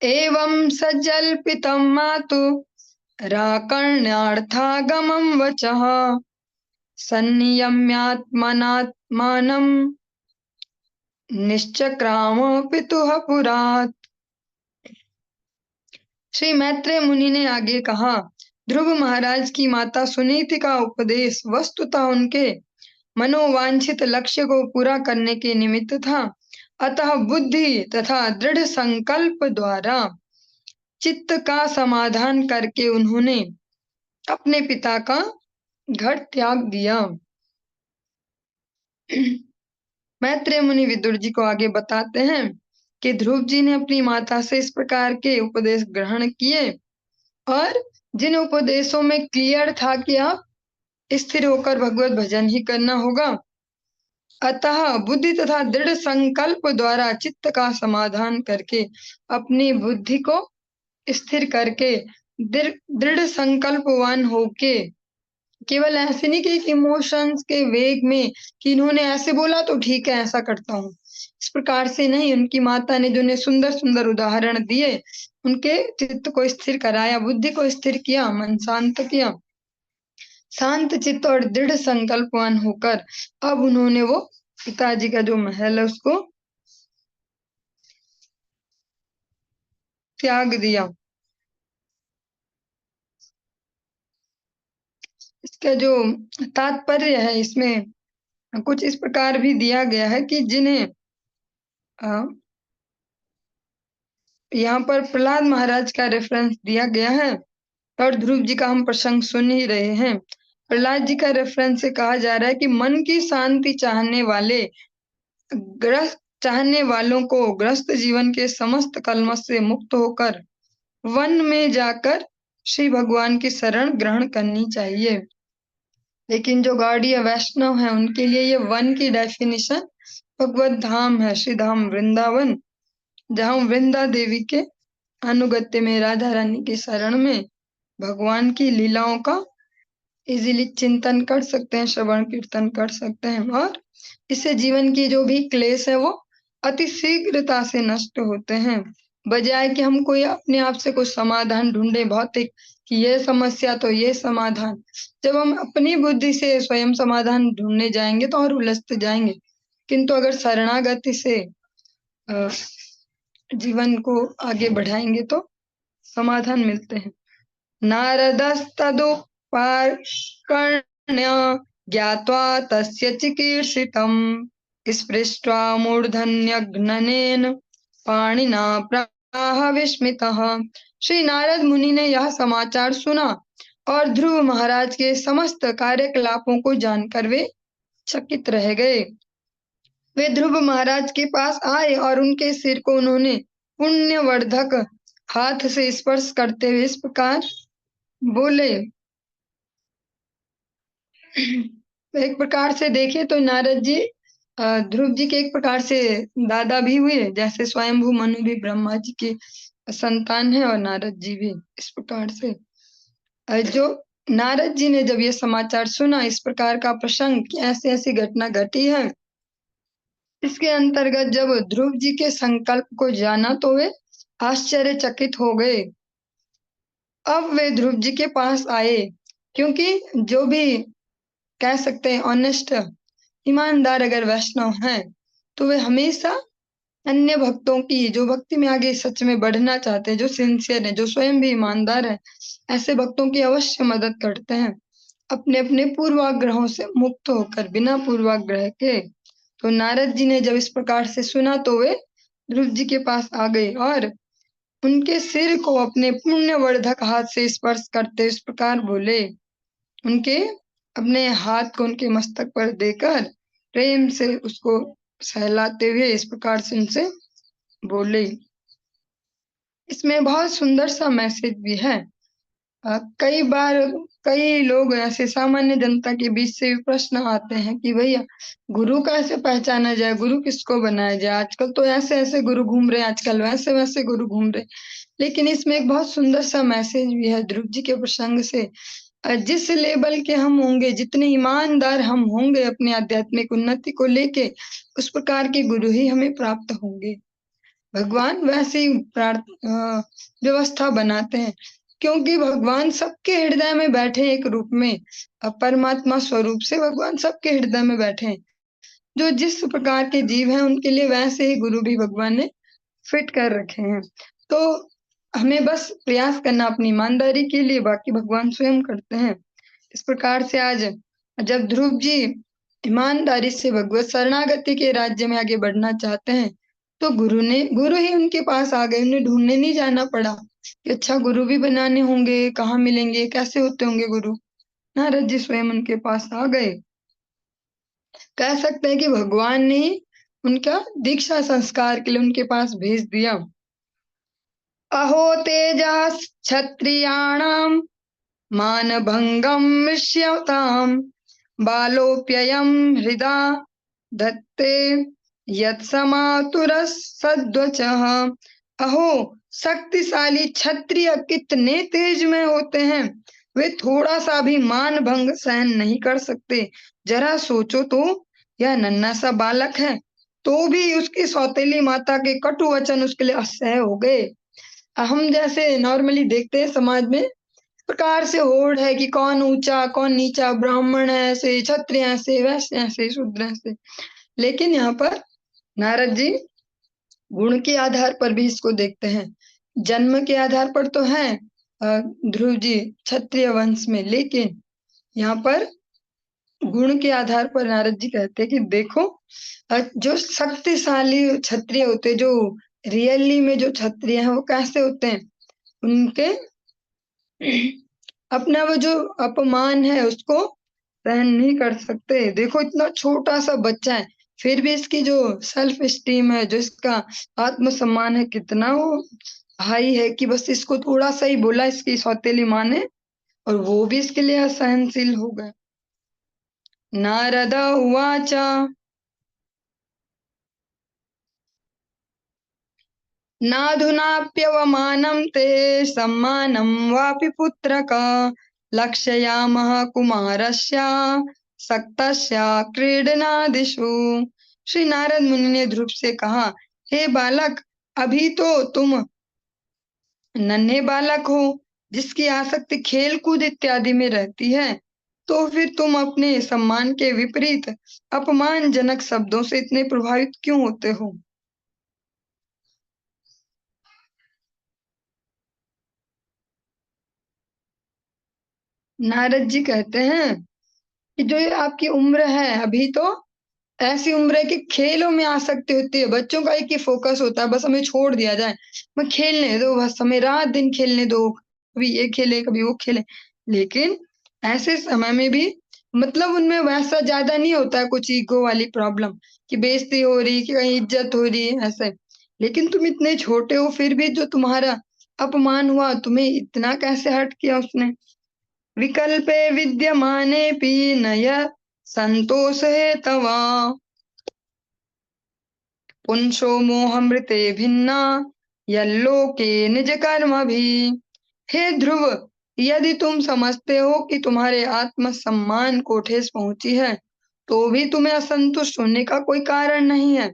एवं सज्जल्पितं मातु राकर्ण्यार्थागमं वचः संनियम्यात्मनात्मानं निश्चक्राम पितुः पुरात्। श्री मैत्रेय मुनि ने आगे कहा, ध्रुव महाराज की माता सुनीति का उपदेश वस्तुतः उनके मनोवांछित लक्ष्य को पूरा करने के निमित्त था, अतः बुद्धि तथा दृढ़ संकल्प द्वारा चित्त का समाधान करके उन्होंने अपने पिता का घर त्याग दिया। मैत्रेय मुनि विदुर जी को आगे बताते हैं कि ध्रुव जी ने अपनी माता से इस प्रकार के उपदेश ग्रहण किए, और जिन उपदेशों में क्लियर था कि आप स्थिर होकर भगवत भजन ही करना होगा, अतः बुद्धि तथा दृढ़ संकल्प द्वारा चित्त का समाधान करके अपनी बुद्धि को स्थिर करके दृढ़ संकल्पवान होके, केवल ऐसे नहीं कि इमोशंस के वेग में कि इन्होंने ऐसे बोला तो ठीक है ऐसा करता हूँ, इस प्रकार से नहीं। उनकी माता ने जो उन्हें सुंदर सुंदर उदाहरण दिए, उनके चित्त को स्थिर कराया, बुद्धि को स्थिर किया, मन शांत किया, शांत चित्त और दृढ़ संकल्पवान होकर अब उन्होंने वो पिताजी का जो महल है उसको त्याग दिया। इसका जो तात्पर्य है इसमें कुछ इस प्रकार भी दिया गया है कि जिन्हें यहाँ पर प्रहलाद महाराज का रेफरेंस दिया गया है, और ध्रुव जी का हम प्रसंग सुन ही रहे हैं। प्रहलाद जी का रेफरेंस से कहा जा रहा है कि मन की शांति चाहने वालों को ग्रस्त जीवन के समस्त कलमश से मुक्त होकर वन में जाकर श्री भगवान की शरण ग्रहण करनी चाहिए। लेकिन जो गौड़ीय वैष्णव है उनके लिए ये वन की डेफिनेशन भगवत धाम है, श्री धाम वृंदावन, जहाँ वृंदा देवी के अनुगत्य में, राधा रानी के शरण में भगवान की लीलाओं का इजीली चिंतन कर सकते हैं, श्रवण कीर्तन कर सकते हैं, और इससे जीवन की जो भी क्लेश है वो अति शीघ्रता से नष्ट होते हैं, बजाय कि हम कोई अपने आप से कुछ समाधान ढूंढे भौतिक कि ये समस्या तो ये समाधान। जब हम अपनी बुद्धि से स्वयं समाधान ढूंढने जाएंगे तो और उलझते जाएंगे, किंतु अगर शरणागति से जीवन को आगे बढ़ाएंगे तो समाधान मिलते हैं। नारदस्तदुपाकर्ण्य ज्ञात्वा तस्य चिकीर्षितम् स्पृष्ट्वा मूर्धन्यघ्ननेन पाणिना प्राह विस्मितः। श्री नारद मुनि ने यह समाचार सुना और ध्रुव महाराज के समस्त कार्यकलापों को जानकर वे चकित रह गए। वे ध्रुव महाराज के पास आए और उनके सिर को उन्होंने पुण्यवर्धक हाथ से स्पर्श करते हुए इस प्रकार बोले। एक प्रकार से देखे तो नारद जी ध्रुव जी के एक प्रकार से दादा भी हुए, जैसे स्वयंभू मनु भी ब्रह्मा जी के संतान है और नारद जी भी इस प्रकार से। जो नारद जी ने जब ये समाचार सुना, इस प्रकार का प्रसंग कि ऐसी ऐसी घटना घटी है, इसके अंतर्गत जब ध्रुव जी के संकल्प को जाना तो वे आश्चर्यचकित हो गए। अब वे ध्रुव जी के पास आए, क्योंकि जो भी कह सकते हैं ऑनेस्ट ईमानदार अगर वैष्णव हैं तो वे हमेशा अन्य भक्तों की, जो भक्ति में आगे सच में बढ़ना चाहते हैं, जो सिंसियर है, जो स्वयं भी ईमानदार है, ऐसे भक्तों की अवश्य मदद करते हैं, अपने अपने पूर्वाग्रहों से मुक्त होकर, बिना पूर्वाग्रह के। तो नारद जी ने जब इस प्रकार से सुना तो वे ध्रुव जी के पास आ गए और उनके सिर को अपने पुण्यवर्धक हाथ से स्पर्श करते इस प्रकार बोले। उनके अपने हाथ को उनके मस्तक पर देकर प्रेम से उसको सहलाते हुए इस प्रकार से उनसे बोले। इसमें बहुत सुंदर सा मैसेज भी है। कई बार कई लोग ऐसे सामान्य जनता के बीच से भी प्रश्न आते हैं कि भैया गुरु कैसे पहचाना जाए, गुरु किसको बनाया जाए, आजकल तो ऐसे ऐसे गुरु घूम रहे हैं, आजकल वैसे वैसे गुरु घूम रहे। लेकिन इसमें एक बहुत सुंदर सा मैसेज भी है ध्रुव जी के प्रसंग से। जिस लेवल के हम होंगे, जितने ईमानदार हम होंगे अपनी आध्यात्मिक उन्नति को लेके, उस प्रकार के गुरु ही हमें प्राप्त होंगे। भगवान वैसे ही व्यवस्था बनाते हैं, क्योंकि भगवान सबके हृदय में बैठे एक रूप में, परमात्मा स्वरूप से भगवान सबके हृदय में बैठे हैं। जो जिस प्रकार के जीव हैं उनके लिए वैसे ही गुरु भी भगवान ने फिट कर रखे हैं। तो हमें बस प्रयास करना अपनी ईमानदारी के लिए, बाकी भगवान स्वयं करते हैं। इस प्रकार से आज जब ध्रुव जी ईमानदारी से भगवत शरणागति के राज्य में आगे बढ़ना चाहते हैं तो गुरु ही उनके पास आ गए, उन्हें ढूंढने नहीं जाना पड़ा कि अच्छा गुरु भी बनाने होंगे, कहाँ मिलेंगे, कैसे होते होंगे गुरु। नारद जी स्वयं उनके पास आ गए। कह सकते हैं कि भगवान ने उनका दीक्षा संस्कार के लिए उनके पास भेज दिया। अहो तेजः क्षत्रियाणां मानभंगं मिष्यताम् बालोऽप्ययं हृदा धत्ते यत्समातुरः सद्वचः। अहो शक्तिशाली क्षत्रिय कितने तेज में होते हैं, वे थोड़ा सा भी मान भंग सहन नहीं कर सकते। जरा सोचो तो, यह नन्हा सा बालक है तो भी उसकी सौतेली माता के कटु वचन उसके लिए असह्य हो गए। हम जैसे नॉर्मली देखते हैं समाज में प्रकार से होड़ है कि कौन ऊंचा कौन नीचा, ब्राह्मण है ऐसे, क्षत्रिय ऐसे, वैश्य ऐसे, शूद्र ऐसे। लेकिन यहाँ पर नारद जी गुण के आधार पर भी इसको देखते हैं। जन्म के आधार पर तो है ध्रुव जी क्षत्रिय वंश में, लेकिन यहाँ पर गुण के आधार पर नारद जी कहते हैं कि देखो जो शक्तिशाली क्षत्रिय होते, जो रियली में जो क्षत्रिय हैं वो कैसे होते हैं, उनके अपना वो जो अपमान है उसको सहन नहीं कर सकते। देखो इतना छोटा सा बच्चा है, फिर भी इसकी जो सेल्फ स्टीम है, जो इसका आत्मसम्मान है, कितना वो हाई है कि बस इसको थोड़ा सा ही बोला इसकी सौतेली माँ ने और वो भी इसके लिए असहनशील हो गए। नारद उवाच नाधुनाप्यवमानं ते सम्मानं वापि पुत्रक लक्ष्यामः कुमारस्य सक्तस्य क्रीडनादिषु। श्री नारद मुनि ने ध्रुव से कहा, हे बालक, अभी तो तुम नन्हे बालक हो जिसकी आसक्ति खेल कूद इत्यादि में रहती है, तो फिर तुम अपने सम्मान के विपरीत अपमानजनक शब्दों से इतने प्रभावित क्यों होते हो? नारद जी कहते हैं कि जो ये आपकी उम्र है, अभी तो ऐसी उम्र है कि खेलों में आसक्ति होती है। बच्चों का एक ही फोकस होता है, बस हमें छोड़ दिया जाए, मैं खेलने दो, बस हमें रात दिन खेलने दो, कभी ये खेले कभी वो खेले। लेकिन ऐसे समय में भी मतलब उनमें वैसा ज्यादा नहीं होता है कुछ ईगो वाली प्रॉब्लम कि बेइज्जती हो रही, कि कहीं इज्जत हो रही है, ऐसे। लेकिन तुम इतने छोटे हो, फिर भी जो तुम्हारा अपमान हुआ, तुम्हें इतना कैसे हर्ट किया उसने? विकल्पे विद्यमानेऽपि नय सन्तोषहेतवा पुंसो मोहमृते भिन्ना यल्लोके निज कर्मभिः। हे ध्रुव, यदि तुम समझते हो कि तुम्हारे आत्म सम्मान को ठेस पहुंची है, तो भी तुम्हें असंतुष्ट होने का कोई कारण नहीं है।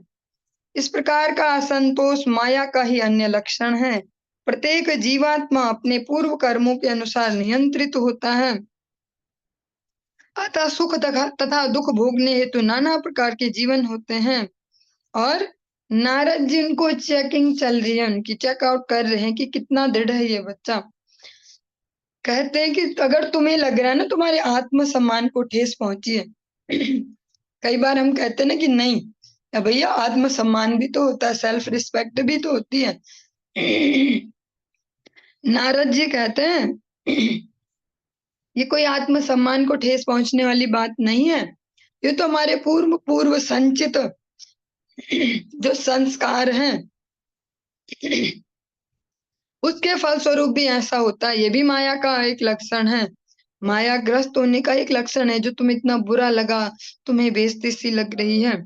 इस प्रकार का असंतोष माया का ही अन्य लक्षण है। प्रत्येक जीवात्मा अपने पूर्व कर्मों के अनुसार नियंत्रित होता है, अतः सुख तथा तथा दुख भोगने हेतु नाना प्रकार के जीवन होते हैं। और नारद जी उनको चेकिंग चल रही है, उनकी चेकआउट कर रहे हैं कि कितना दृढ़ है ये बच्चा। कहते हैं कि अगर तुम्हें लग रहा है ना तुम्हारे आत्म सम्मान को ठेस पहुंची है, कई बार हम कहते हैं ना कि नहीं, भैया आत्म सम्मान भी तो होता है, सेल्फ रिस्पेक्ट भी तो होती है। नारद जी कहते हैं ये कोई आत्म सम्मान को ठेस पहुंचने वाली बात नहीं है। ये तो हमारे पूर्व पूर्व संचित जो संस्कार हैं उसके फलस्वरूप भी ऐसा होता है। ये भी माया का एक लक्षण है, मायाग्रस्त होने का एक लक्षण है। जो तुम्हें इतना बुरा लगा, तुम्हें बेइज्जती सी लग रही है,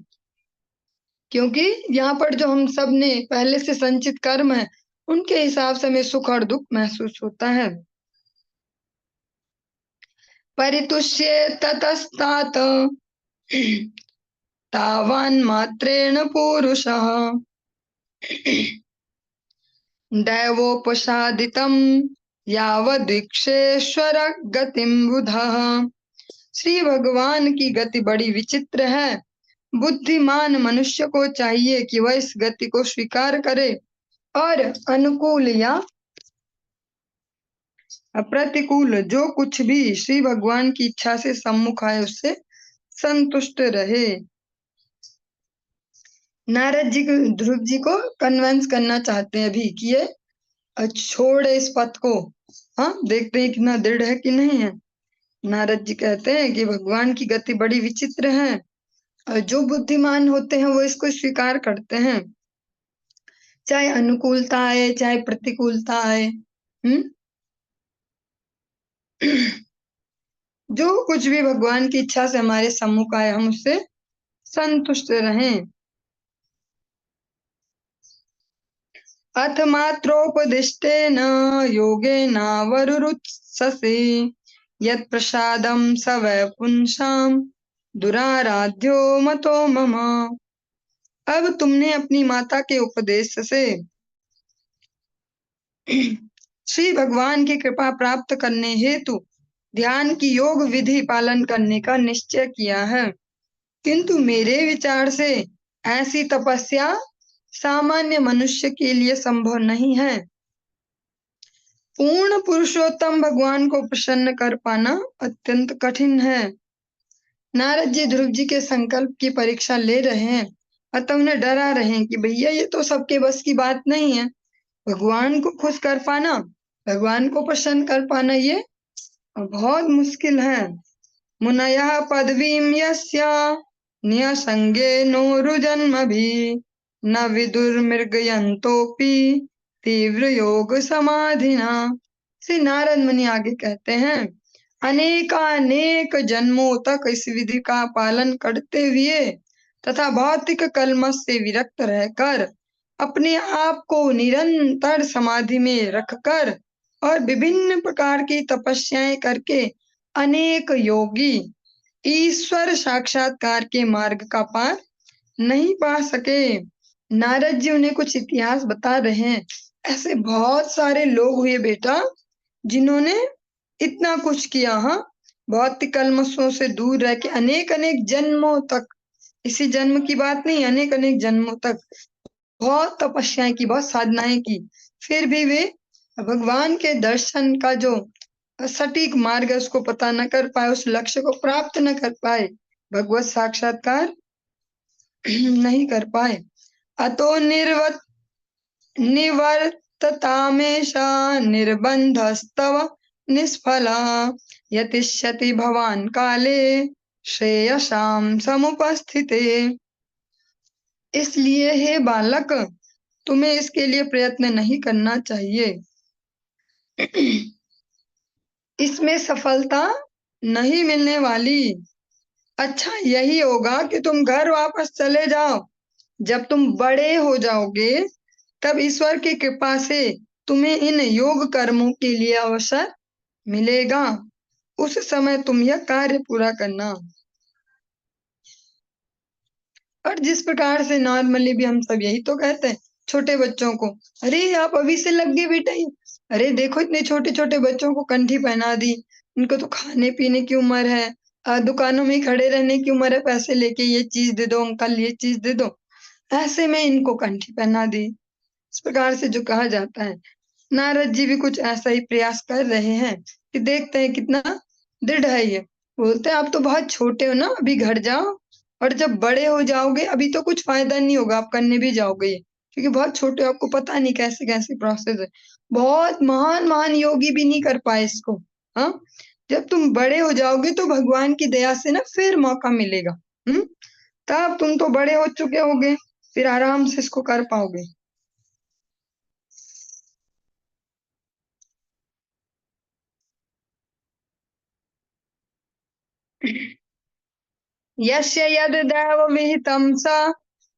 क्योंकि यहाँ पर जो हम सब ने पहले से संचित कर्म है, उनके हिसाब से हमें सुख और दुख महसूस होता है। परितुष्ये ततस्तात तावान् मात्रेण पुरुषः दैवोपसादितं यावदीक्षेश्वर गतिं बुधः। श्री भगवान की गति बड़ी विचित्र है। बुद्धिमान मनुष्य को चाहिए कि वह इस गति को स्वीकार करे और अनुकूल या प्रतिकूल जो कुछ भी श्री भगवान की इच्छा से सम्मुख आए उससे संतुष्ट रहे। नारद जी ध्रुव जी को कन्विंस करना चाहते हैं अभी कि ये छोड़े इस पथ को। हाँ, देखते हैं कितना दृढ़ है कि नहीं है। नारद जी कहते हैं कि भगवान की गति बड़ी विचित्र है और जो बुद्धिमान होते हैं वो इसको स्वीकार करते हैं, चाहे अनुकूलता आए चाहे प्रतिकूलता आए। जो कुछ भी भगवान की इच्छा से हमारे सम्मुख आए हम उससे संतुष्ट रहें। अथ मात्रोपदिष्टेन योगेनावरुरुत्ससे यत् प्रसादं स वै पुंसां दुराराध्यो मतो मम। अब तुमने अपनी माता के उपदेश से श्री भगवान की कृपा प्राप्त करने हेतु ध्यान की योग विधि पालन करने का निश्चय किया है, किंतु मेरे विचार से ऐसी तपस्या सामान्य मनुष्य के लिए संभव नहीं है। पूर्ण पुरुषोत्तम भगवान को प्रसन्न कर पाना अत्यंत कठिन है। नारद जी ध्रुव जी के संकल्प की परीक्षा ले रहे हैं, अतः उन्हें डरा रहे हैं कि भैया ये तो सबके बस की बात नहीं है। भगवान को खुश कर पाना, भगवान को प्रसन्न कर पाना ये बहुत मुश्किल है। मुनयः पदवीं यस्य न्यसंगेनो रुजन्मभिः न विदुर्मृगयन्तोऽपि तीव्र योग समाधिना। श्री नारद मुनि आगे कहते हैं, अनेकानेक जन्मों तक इस विधि का पालन करते हुए तथा भौतिक कलमश से विरक्त रहकर अपने आप को निरंतर समाधि में रखकर और विभिन्न प्रकार की तपस्याएं करके अनेक योगी ईश्वर साक्षात्कार के मार्ग का पार नहीं पा सके। नारद जी उन्हें कुछ इतिहास बता रहे हैं। ऐसे बहुत सारे लोग हुए बेटा जिन्होंने इतना कुछ किया। हाँ, भौतिक कलमशों से दूर रह के अनेक अनेक जन्मों तक, इसी जन्म की बात नहीं, अनेक अनेक जन्मों तक बहुत तपस्याएं की, बहुत साधनाएं की, फिर भी वे भगवान के दर्शन का जो सटीक मार्ग है उसको पता न कर पाए, उस लक्ष्य को प्राप्त न कर पाए, भगवत साक्षात्कार नहीं कर पाए। अतो निवर्ततामेषा निर्बन्धस्तव निष्फला यतिष्यति भवान काले श्रेयसाम समुपस्थिते। इसलिए हे बालक, तुम्हें इसके लिए प्रयत्न नहीं करना चाहिए। इसमें सफलता नहीं मिलने वाली। अच्छा यही होगा कि तुम घर वापस चले जाओ। जब तुम बड़े हो जाओगे तब ईश्वर की कृपा से तुम्हें इन योग कर्मों के लिए अवसर मिलेगा। उस समय तुम यह कार्य पूरा करना। और जिस प्रकार से नॉर्मली भी हम सब यही तो कहते हैं छोटे बच्चों को, अरे आप अभी से लग गए बेटा ये, अरे देखो इतने छोटे छोटे बच्चों को कंठी पहना दी, इनको तो खाने पीने की उम्र है, दुकानों में खड़े रहने की उम्र है, पैसे लेके ये चीज दे दो अंकल, ये चीज दे दो, ऐसे में इनको कंठी पहना दी। इस प्रकार से जो कहा जाता है, नारद जी भी कुछ ऐसा ही प्रयास कर रहे हैं कि देखते हैं कितना दृढ़ है ये। बोलते हैं आप तो बहुत छोटे हो ना, अभी घर जाओ, और जब बड़े हो जाओगे अभी तो कुछ फायदा नहीं होगा, आप करने भी जाओगे ये, क्योंकि बहुत छोटे हो, आपको पता नहीं कैसे कैसे प्रोसेस है। बहुत महान महान योगी भी नहीं कर पाए इसको। हाँ, जब तुम बड़े हो जाओगे तो भगवान की दया से ना फिर मौका मिलेगा। तब तुम तो बड़े हो चुके होगे, फिर आराम से इसको कर पाओगे। यस्य यद्दैव विहितं स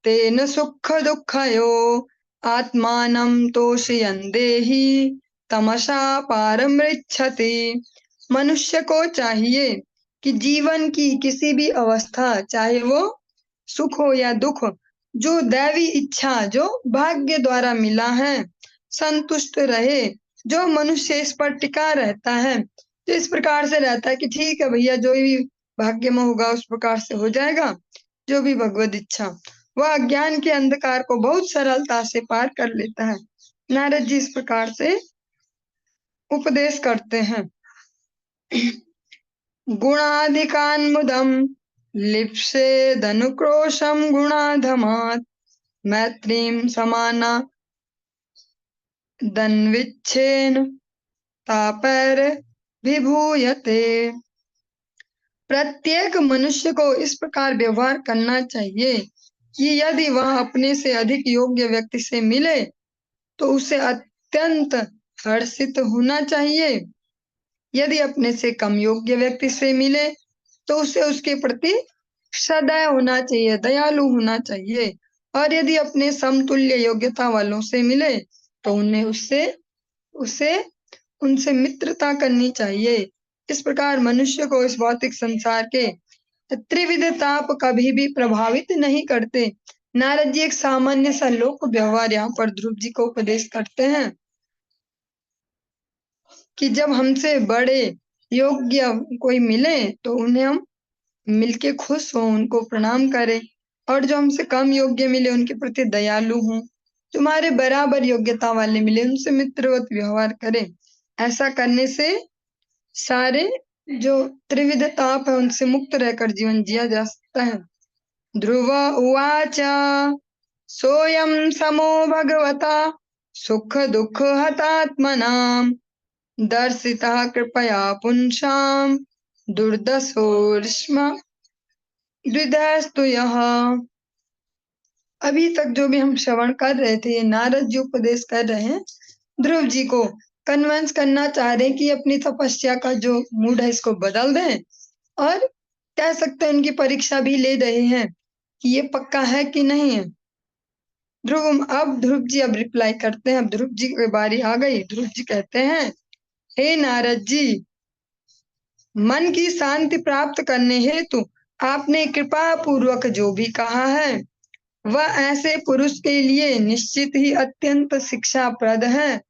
तेन सुख दुःखयो आत्मानं तोषयन् देहि तमसा पारमृच्छति। मनुष्य को चाहिए कि जीवन की किसी भी अवस्था, चाहे वो सुख हो या दुख, जो दैवी इच्छा, जो भाग्य द्वारा मिला है, संतुष्ट रहे। जो मनुष्य इस पर टिका रहता है, तो इस प्रकार से रहता है कि ठीक है भैया, जो भी भाग्य में होगा उस प्रकार से हो जाएगा, जो भी भगवत इच्छा, वह अज्ञान के अंधकार को बहुत सरलता से पार कर लेता है। नारद जी इस प्रकार से उपदेश करते हैं। गुणाधिकान्मुदं लिप्सेदनुक्रोशं गुणाधमात् मैत्रीं समाना दन्विच्छेन तापैर विभूयते। प्रत्येक मनुष्य को इस प्रकार व्यवहार करना चाहिए कि यदि वह अपने से अधिक योग्य व्यक्ति से मिले तो उसे अत्यंत हर्षित होना चाहिए। यदि अपने से कम योग्य व्यक्ति से मिले तो उसे उसके प्रति सदैव होना चाहिए, दयालु होना चाहिए। और यदि अपने समतुल्य योग्यता वालों से मिले तो उन्हें उससे उसे उनसे मित्रता करनी चाहिए। इस प्रकार मनुष्य को इस भौतिक संसार के त्रिविध ताप कभी भी प्रभावित नहीं करते। नारद जी एक सामान्य सा लोक व्यवहार यहाँ पर ध्रुव जी को उपदेश करते हैं कि जब हमसे बड़े योग्य कोई मिले तो उन्हें हम मिलके खुश हों, उनको प्रणाम करें, और जो हमसे कम योग्य मिले उनके प्रति दयालु हों। तुम्हारे बराबर योग्यता वाले मिले उनसे मित्रवत व्यवहार करें। ऐसा करने से सारे जो त्रिविध ताप है उनसे मुक्त रहकर जीवन जिया जा सकता है। ध्रुव उवाच सोयम समो भगवता सुख दुख हतात्मनाम दर्शितः कृपया पुंसाम दुर्दशोर्ष्म द्विधस्तु यः। अभी तक जो भी हम श्रवण कर रहे थे, ये नारद जी उपदेश कर रहे हैं ध्रुव जी को। कन्विंस करना चाह रहे हैं कि अपनी तपस्या का जो मूड है इसको बदल दें, और कह सकते हैं उनकी परीक्षा भी ले रहे हैं कि ये पक्का है कि नहीं है। ध्रुव जी अब रिप्लाई करते हैं। अब ध्रुव जी की बारी आ गई। ध्रुव जी कहते हैं, हे नारद जी, मन की शांति प्राप्त करने हेतु आपने कृपा पूर्वक जो भी कहा है वह ऐसे पुरुष के लिए निश्चित ही अत्यंत शिक्षाप्रद है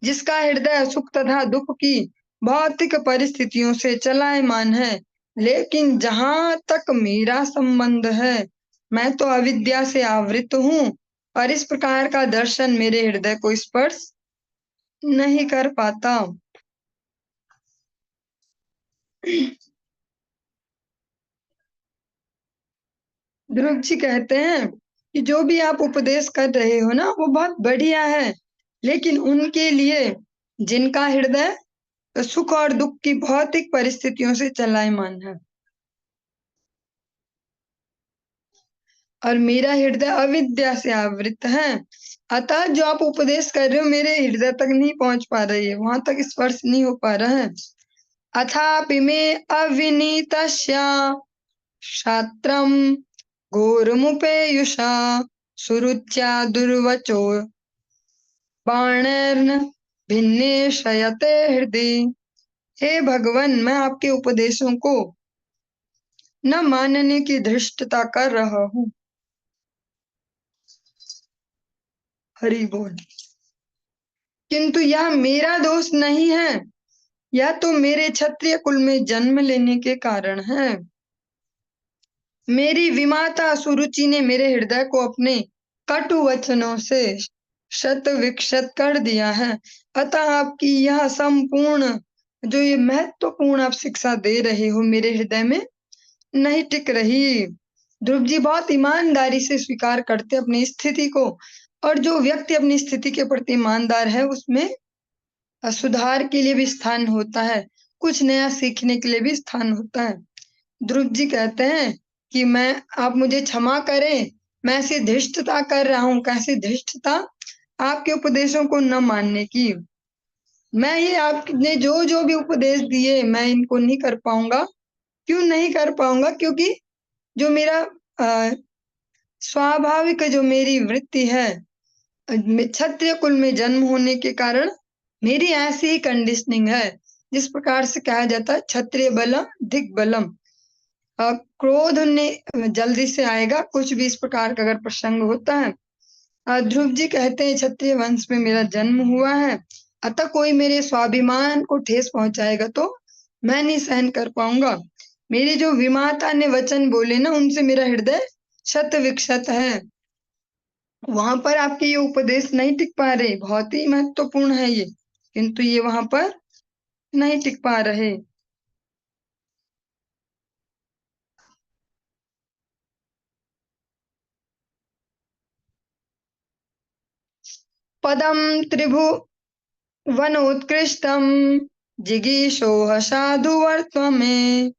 जिसका हृदय सुख तथा दुख की भौतिक परिस्थितियों से चलायमान है। लेकिन जहां तक मेरा संबंध है, मैं तो अविद्या से आवृत हूँ और इस प्रकार का दर्शन मेरे हृदय को स्पर्श नहीं कर पाता। ध्रुव जी कहते हैं कि जो भी आप उपदेश कर रहे हो ना, वो बहुत बढ़िया है, लेकिन उनके लिए जिनका हृदय सुख और दुख की भौतिक परिस्थितियों से चलायमान है, और मेरा हृदय अविद्या से आवृत है, अतः जो आप उपदेश कर रहे हो मेरे हृदय तक नहीं पहुंच पा रही है, वहां तक स्पर्श नहीं हो पा रहा है। अथापि मे अविनीतस्या शात्रम घोरमुपेयुषा सुरुच्या दुर्वचो बाणेर्न भिन्ने शयते हृदय। हे भगवान, मैं आपके उपदेशों को न मानने की धृष्टता कर रहा हूँ। हरि बोल। किंतु यह मेरा दोष नहीं है, यह तो मेरे क्षत्रिय कुल में जन्म लेने के कारण है। मेरी विमाता सुरुचि ने मेरे हृदय को अपने कटु वचनों से शत विक्षत कर दिया है, अतः आपकी यह संपूर्ण जो ये महत्वपूर्ण आप शिक्षा दे रहे हो मेरे हृदय में नहीं टिक रही। ध्रुव जी बहुत ईमानदारी से स्वीकार करते अपनी स्थिति को, और जो व्यक्ति अपनी स्थिति के प्रति ईमानदार है उसमें सुधार के लिए भी स्थान होता है, कुछ नया सीखने के लिए भी स्थान होता है। ध्रुव जी कहते हैं कि आप मुझे क्षमा करें, मैं ऐसी धृष्टता कर रहा हूँ। कैसी धृष्टता? आपके उपदेशों को न मानने की। मैं ये आपने जो जो भी उपदेश दिए मैं इनको नहीं कर पाऊंगा। क्यों नहीं कर पाऊंगा? क्योंकि जो मेरा स्वाभाविक जो मेरी वृत्ति है, क्षत्रिय कुल में जन्म होने के कारण मेरी ऐसी ही कंडीशनिंग है, जिस प्रकार से कहा जाता है क्षत्रिय बलम दिग्बलम। क्रोध ने जल्दी से आएगा, कुछ भी इस प्रकार का अगर प्रसंग होता है। ध्रुव जी कहते हैं क्षत्रिय वंश में मेरा जन्म हुआ है, अतः कोई मेरे स्वाभिमान को ठेस पहुंचाएगा तो मैं नहीं सहन कर पाऊंगा। मेरी जो विमाता ने वचन बोले ना, उनसे मेरा हृदय शत विक्षत है। वहां पर आपके ये उपदेश नहीं टिक पा रहे, बहुत ही महत्वपूर्ण है ये, किंतु ये वहां पर नहीं टिक पा रहे। पदम त्रिभुवनोत्कृष्टम जिगीषोह साधु वर्त्म में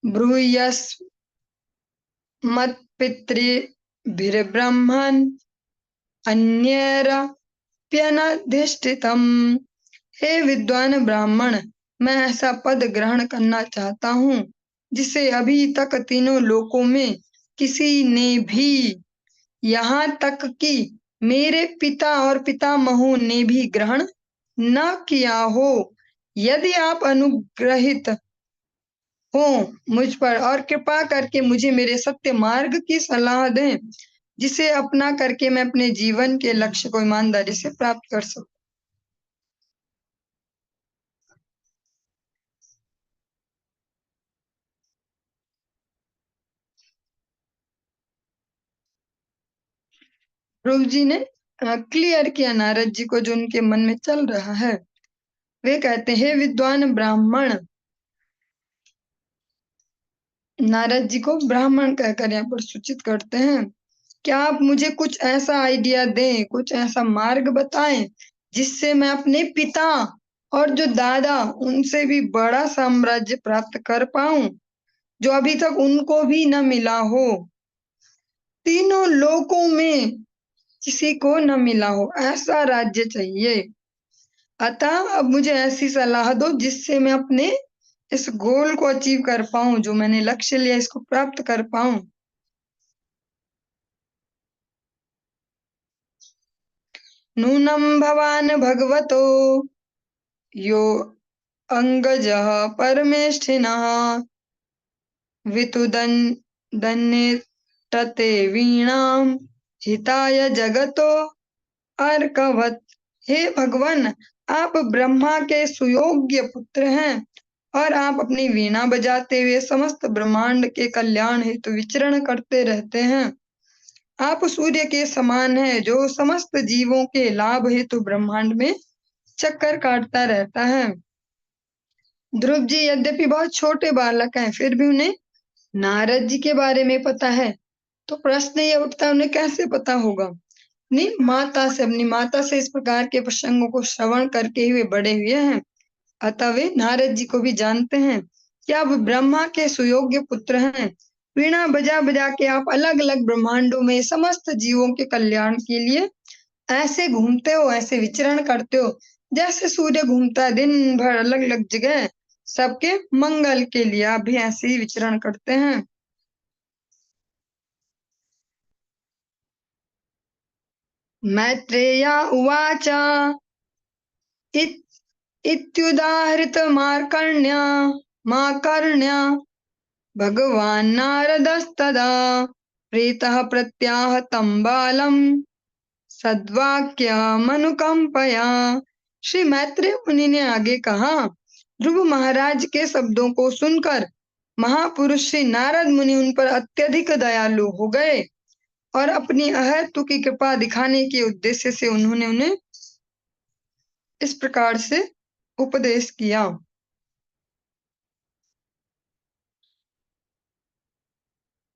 ब्रूयस्मत्पितृभिर्ब्रह्मन् अन्यैरप्यनधिष्ठितम्। हे विद्वान ब्राह्मण, मैं ऐसा पद ग्रहण करना चाहता हूँ जिसे अभी तक तीनों लोकों में किसी ने भी, यहाँ तक कि मेरे पिता और पितामहों ने भी ग्रहण न किया हो। यदि आप अनुग्रहित हो मुझ पर और कृपा करके मुझे मेरे सत्य मार्ग की सलाह दें, जिसे अपना करके मैं अपने जीवन के लक्ष्य को ईमानदारी से प्राप्त कर सकूं। ध्रुव जी ने क्लियर किया नारद जी को जो उनके मन में चल रहा है। वे कहते हैं, विद्वान ब्राह्मण, नारद जी को ब्राह्मण कहकर यहाँ पर सूचित करते हैं, क्या आप मुझे कुछ ऐसा आइडिया दें, कुछ ऐसा मार्ग बताएं जिससे मैं अपने पिता और जो दादा उनसे भी बड़ा साम्राज्य प्राप्त कर पाऊं, जो अभी तक उनको भी न मिला हो। तीनों लोकों में किसी को न मिला हो, ऐसा राज्य चाहिए। अतः अब मुझे ऐसी सलाह दो जिससे मैं अपने इस गोल को अचीव कर पाऊं, जो मैंने लक्ष्य लिया इसको प्राप्त कर पाऊं। नूनं भवान् भगवतो यो अंगजः परमेष्ठिनः वितुदन्नेतते वीणाम हिताय जगतो अर्कवत्। हे भगवान, आप ब्रह्मा के सुयोग्य पुत्र हैं और आप अपनी वीणा बजाते हुए समस्त ब्रह्मांड के कल्याण हेतु विचरण करते रहते हैं। आप सूर्य के समान हैं जो समस्त जीवों के लाभ हेतु ब्रह्मांड में चक्कर काटता रहता है। ध्रुव जी यद्यपि बहुत छोटे बालक हैं, फिर भी उन्हें नारद जी के बारे में पता है। तो प्रश्न ये उठता है, उन्हें कैसे पता होगा? अपनी माता से इस प्रकार के प्रसंगों को श्रवण करके ही वे बड़े हुए हैं। अतः वे नारद जी को भी जानते हैं कि आप ब्रह्मा के सुयोग्य पुत्र हैं। वीणा बजा बजा के आप अलग अलग ब्रह्मांडों में समस्त जीवों के कल्याण के लिए ऐसे घूमते हो, ऐसे विचरण करते हो जैसे सूर्य घूमता है दिन भर अलग अलग जगह सबके मंगल के लिए। आप भी ऐसे ही विचरण करते हैं। मैत्रेया उवाच इत्युदाहृतमार्कण्य माकर्ण्य भगवान् नारदस्तदा प्रीतः प्रत्याह तं बालम् सद्वाक्यमनुकंपया। श्री मैत्रेय मुनि ने आगे कहा, ध्रुव महाराज के शब्दों को सुनकर महापुरुष श्री नारद मुनि उन पर अत्यधिक दयालु हो गए और अपनी अहेतु की कृपा दिखाने के उद्देश्य से उन्होंने उन्हें इस प्रकार से उपदेश किया।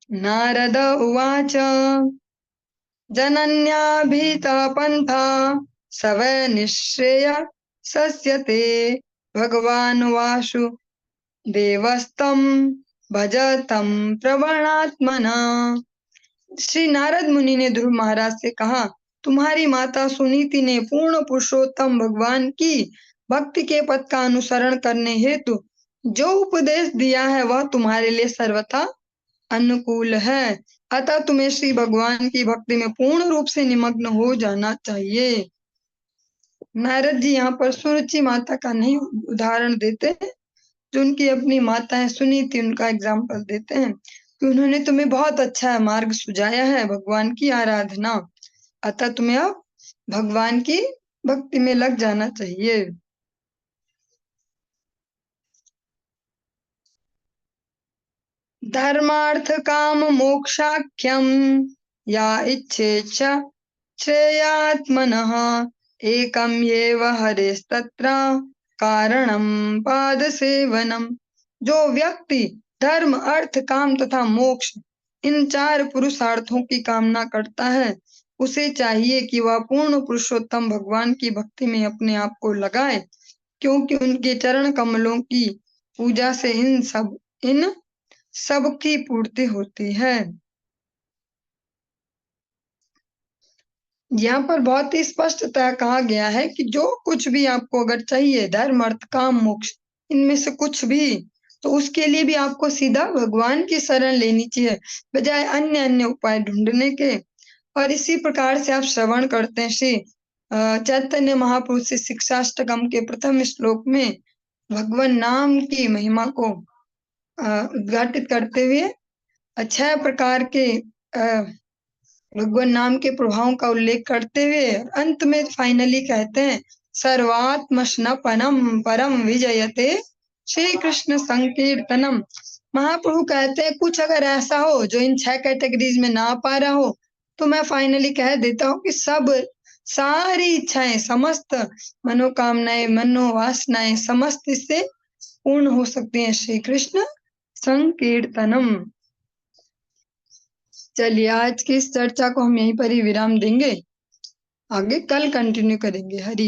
नारद उवाच जनन्याभीतः पन्था स वै निःश्रेय सस्यते भगवान् वासुदेवस्तं भजतं प्रवणात्मना। श्री नारद मुनि ने ध्रुव महाराज से कहा, तुम्हारी माता सुनीति ने पूर्ण पुरुषोत्तम भगवान की भक्ति के पथ का अनुसरण करने हेतु जो उपदेश दिया है वह तुम्हारे लिए सर्वथा अनुकूल है। अतः तुम्हें श्री भगवान की भक्ति में पूर्ण रूप से निमग्न हो जाना चाहिए। नारद जी यहाँ पर सुरुचि माता का नहीं उदाहरण देते, जो उनकी अपनी माता है सुनीति उनका एग्जाम्पल देते हैं कि उन्होंने तुम्हें बहुत अच्छा मार्ग सुझाया है भगवान की आराधना, अतः तुम्हें अब भगवान की भक्ति में लग जाना चाहिए। धर्मार्थ काम मोक्षाख्यम या इच्छेच्छ श्रेयात्मनः एकम येव हरेस्तत्र कारणम पाद सेवनम। जो व्यक्ति धर्म अर्थ काम तथा मोक्ष इन चार पुरुषार्थों की कामना करता है उसे चाहिए कि वह पूर्ण पुरुषोत्तम भगवान की भक्ति में अपने आप को लगाए, क्योंकि उनके चरण कमलों की पूजा से इन सब की पूर्ति होती है। यहाँ पर बहुत ही स्पष्टतः कहा गया है कि जो कुछ भी आपको अगर चाहिए धर्म अर्थ काम मोक्ष इनमें से कुछ भी, तो उसके लिए भी आपको सीधा भगवान की शरण लेनी चाहिए बजाय अन्य अन्य उपाय ढूंढने के। और इसी प्रकार से आप श्रवण करते हैं श्री चैतन्य महाप्रभु से शिक्षाष्टकम के प्रथम श्लोक में भगवान नाम की महिमा को उद्घाटित करते हुए 6 प्रकार के भगवान नाम के प्रभावों का उल्लेख करते हुए अंत में फाइनली कहते हैं सर्वात्म स्नपनम परम विजयते श्री कृष्ण संकीर्तनम। महाप्रभु कहते हैं कुछ अगर ऐसा हो जो इन 6 कैटेगरीज में ना पा रहा हो तो मैं फाइनली कह देता हूँ कि सारी इच्छाएं समस्त मनोकामनाएं मनोवासनाएं समस्त इससे पूर्ण हो सकती हैं। श्री कृष्ण संकीर्तनम। चलिए आज की इस चर्चा को हम यहीं पर ही विराम देंगे, आगे कल कंटिन्यू करेंगे। हरि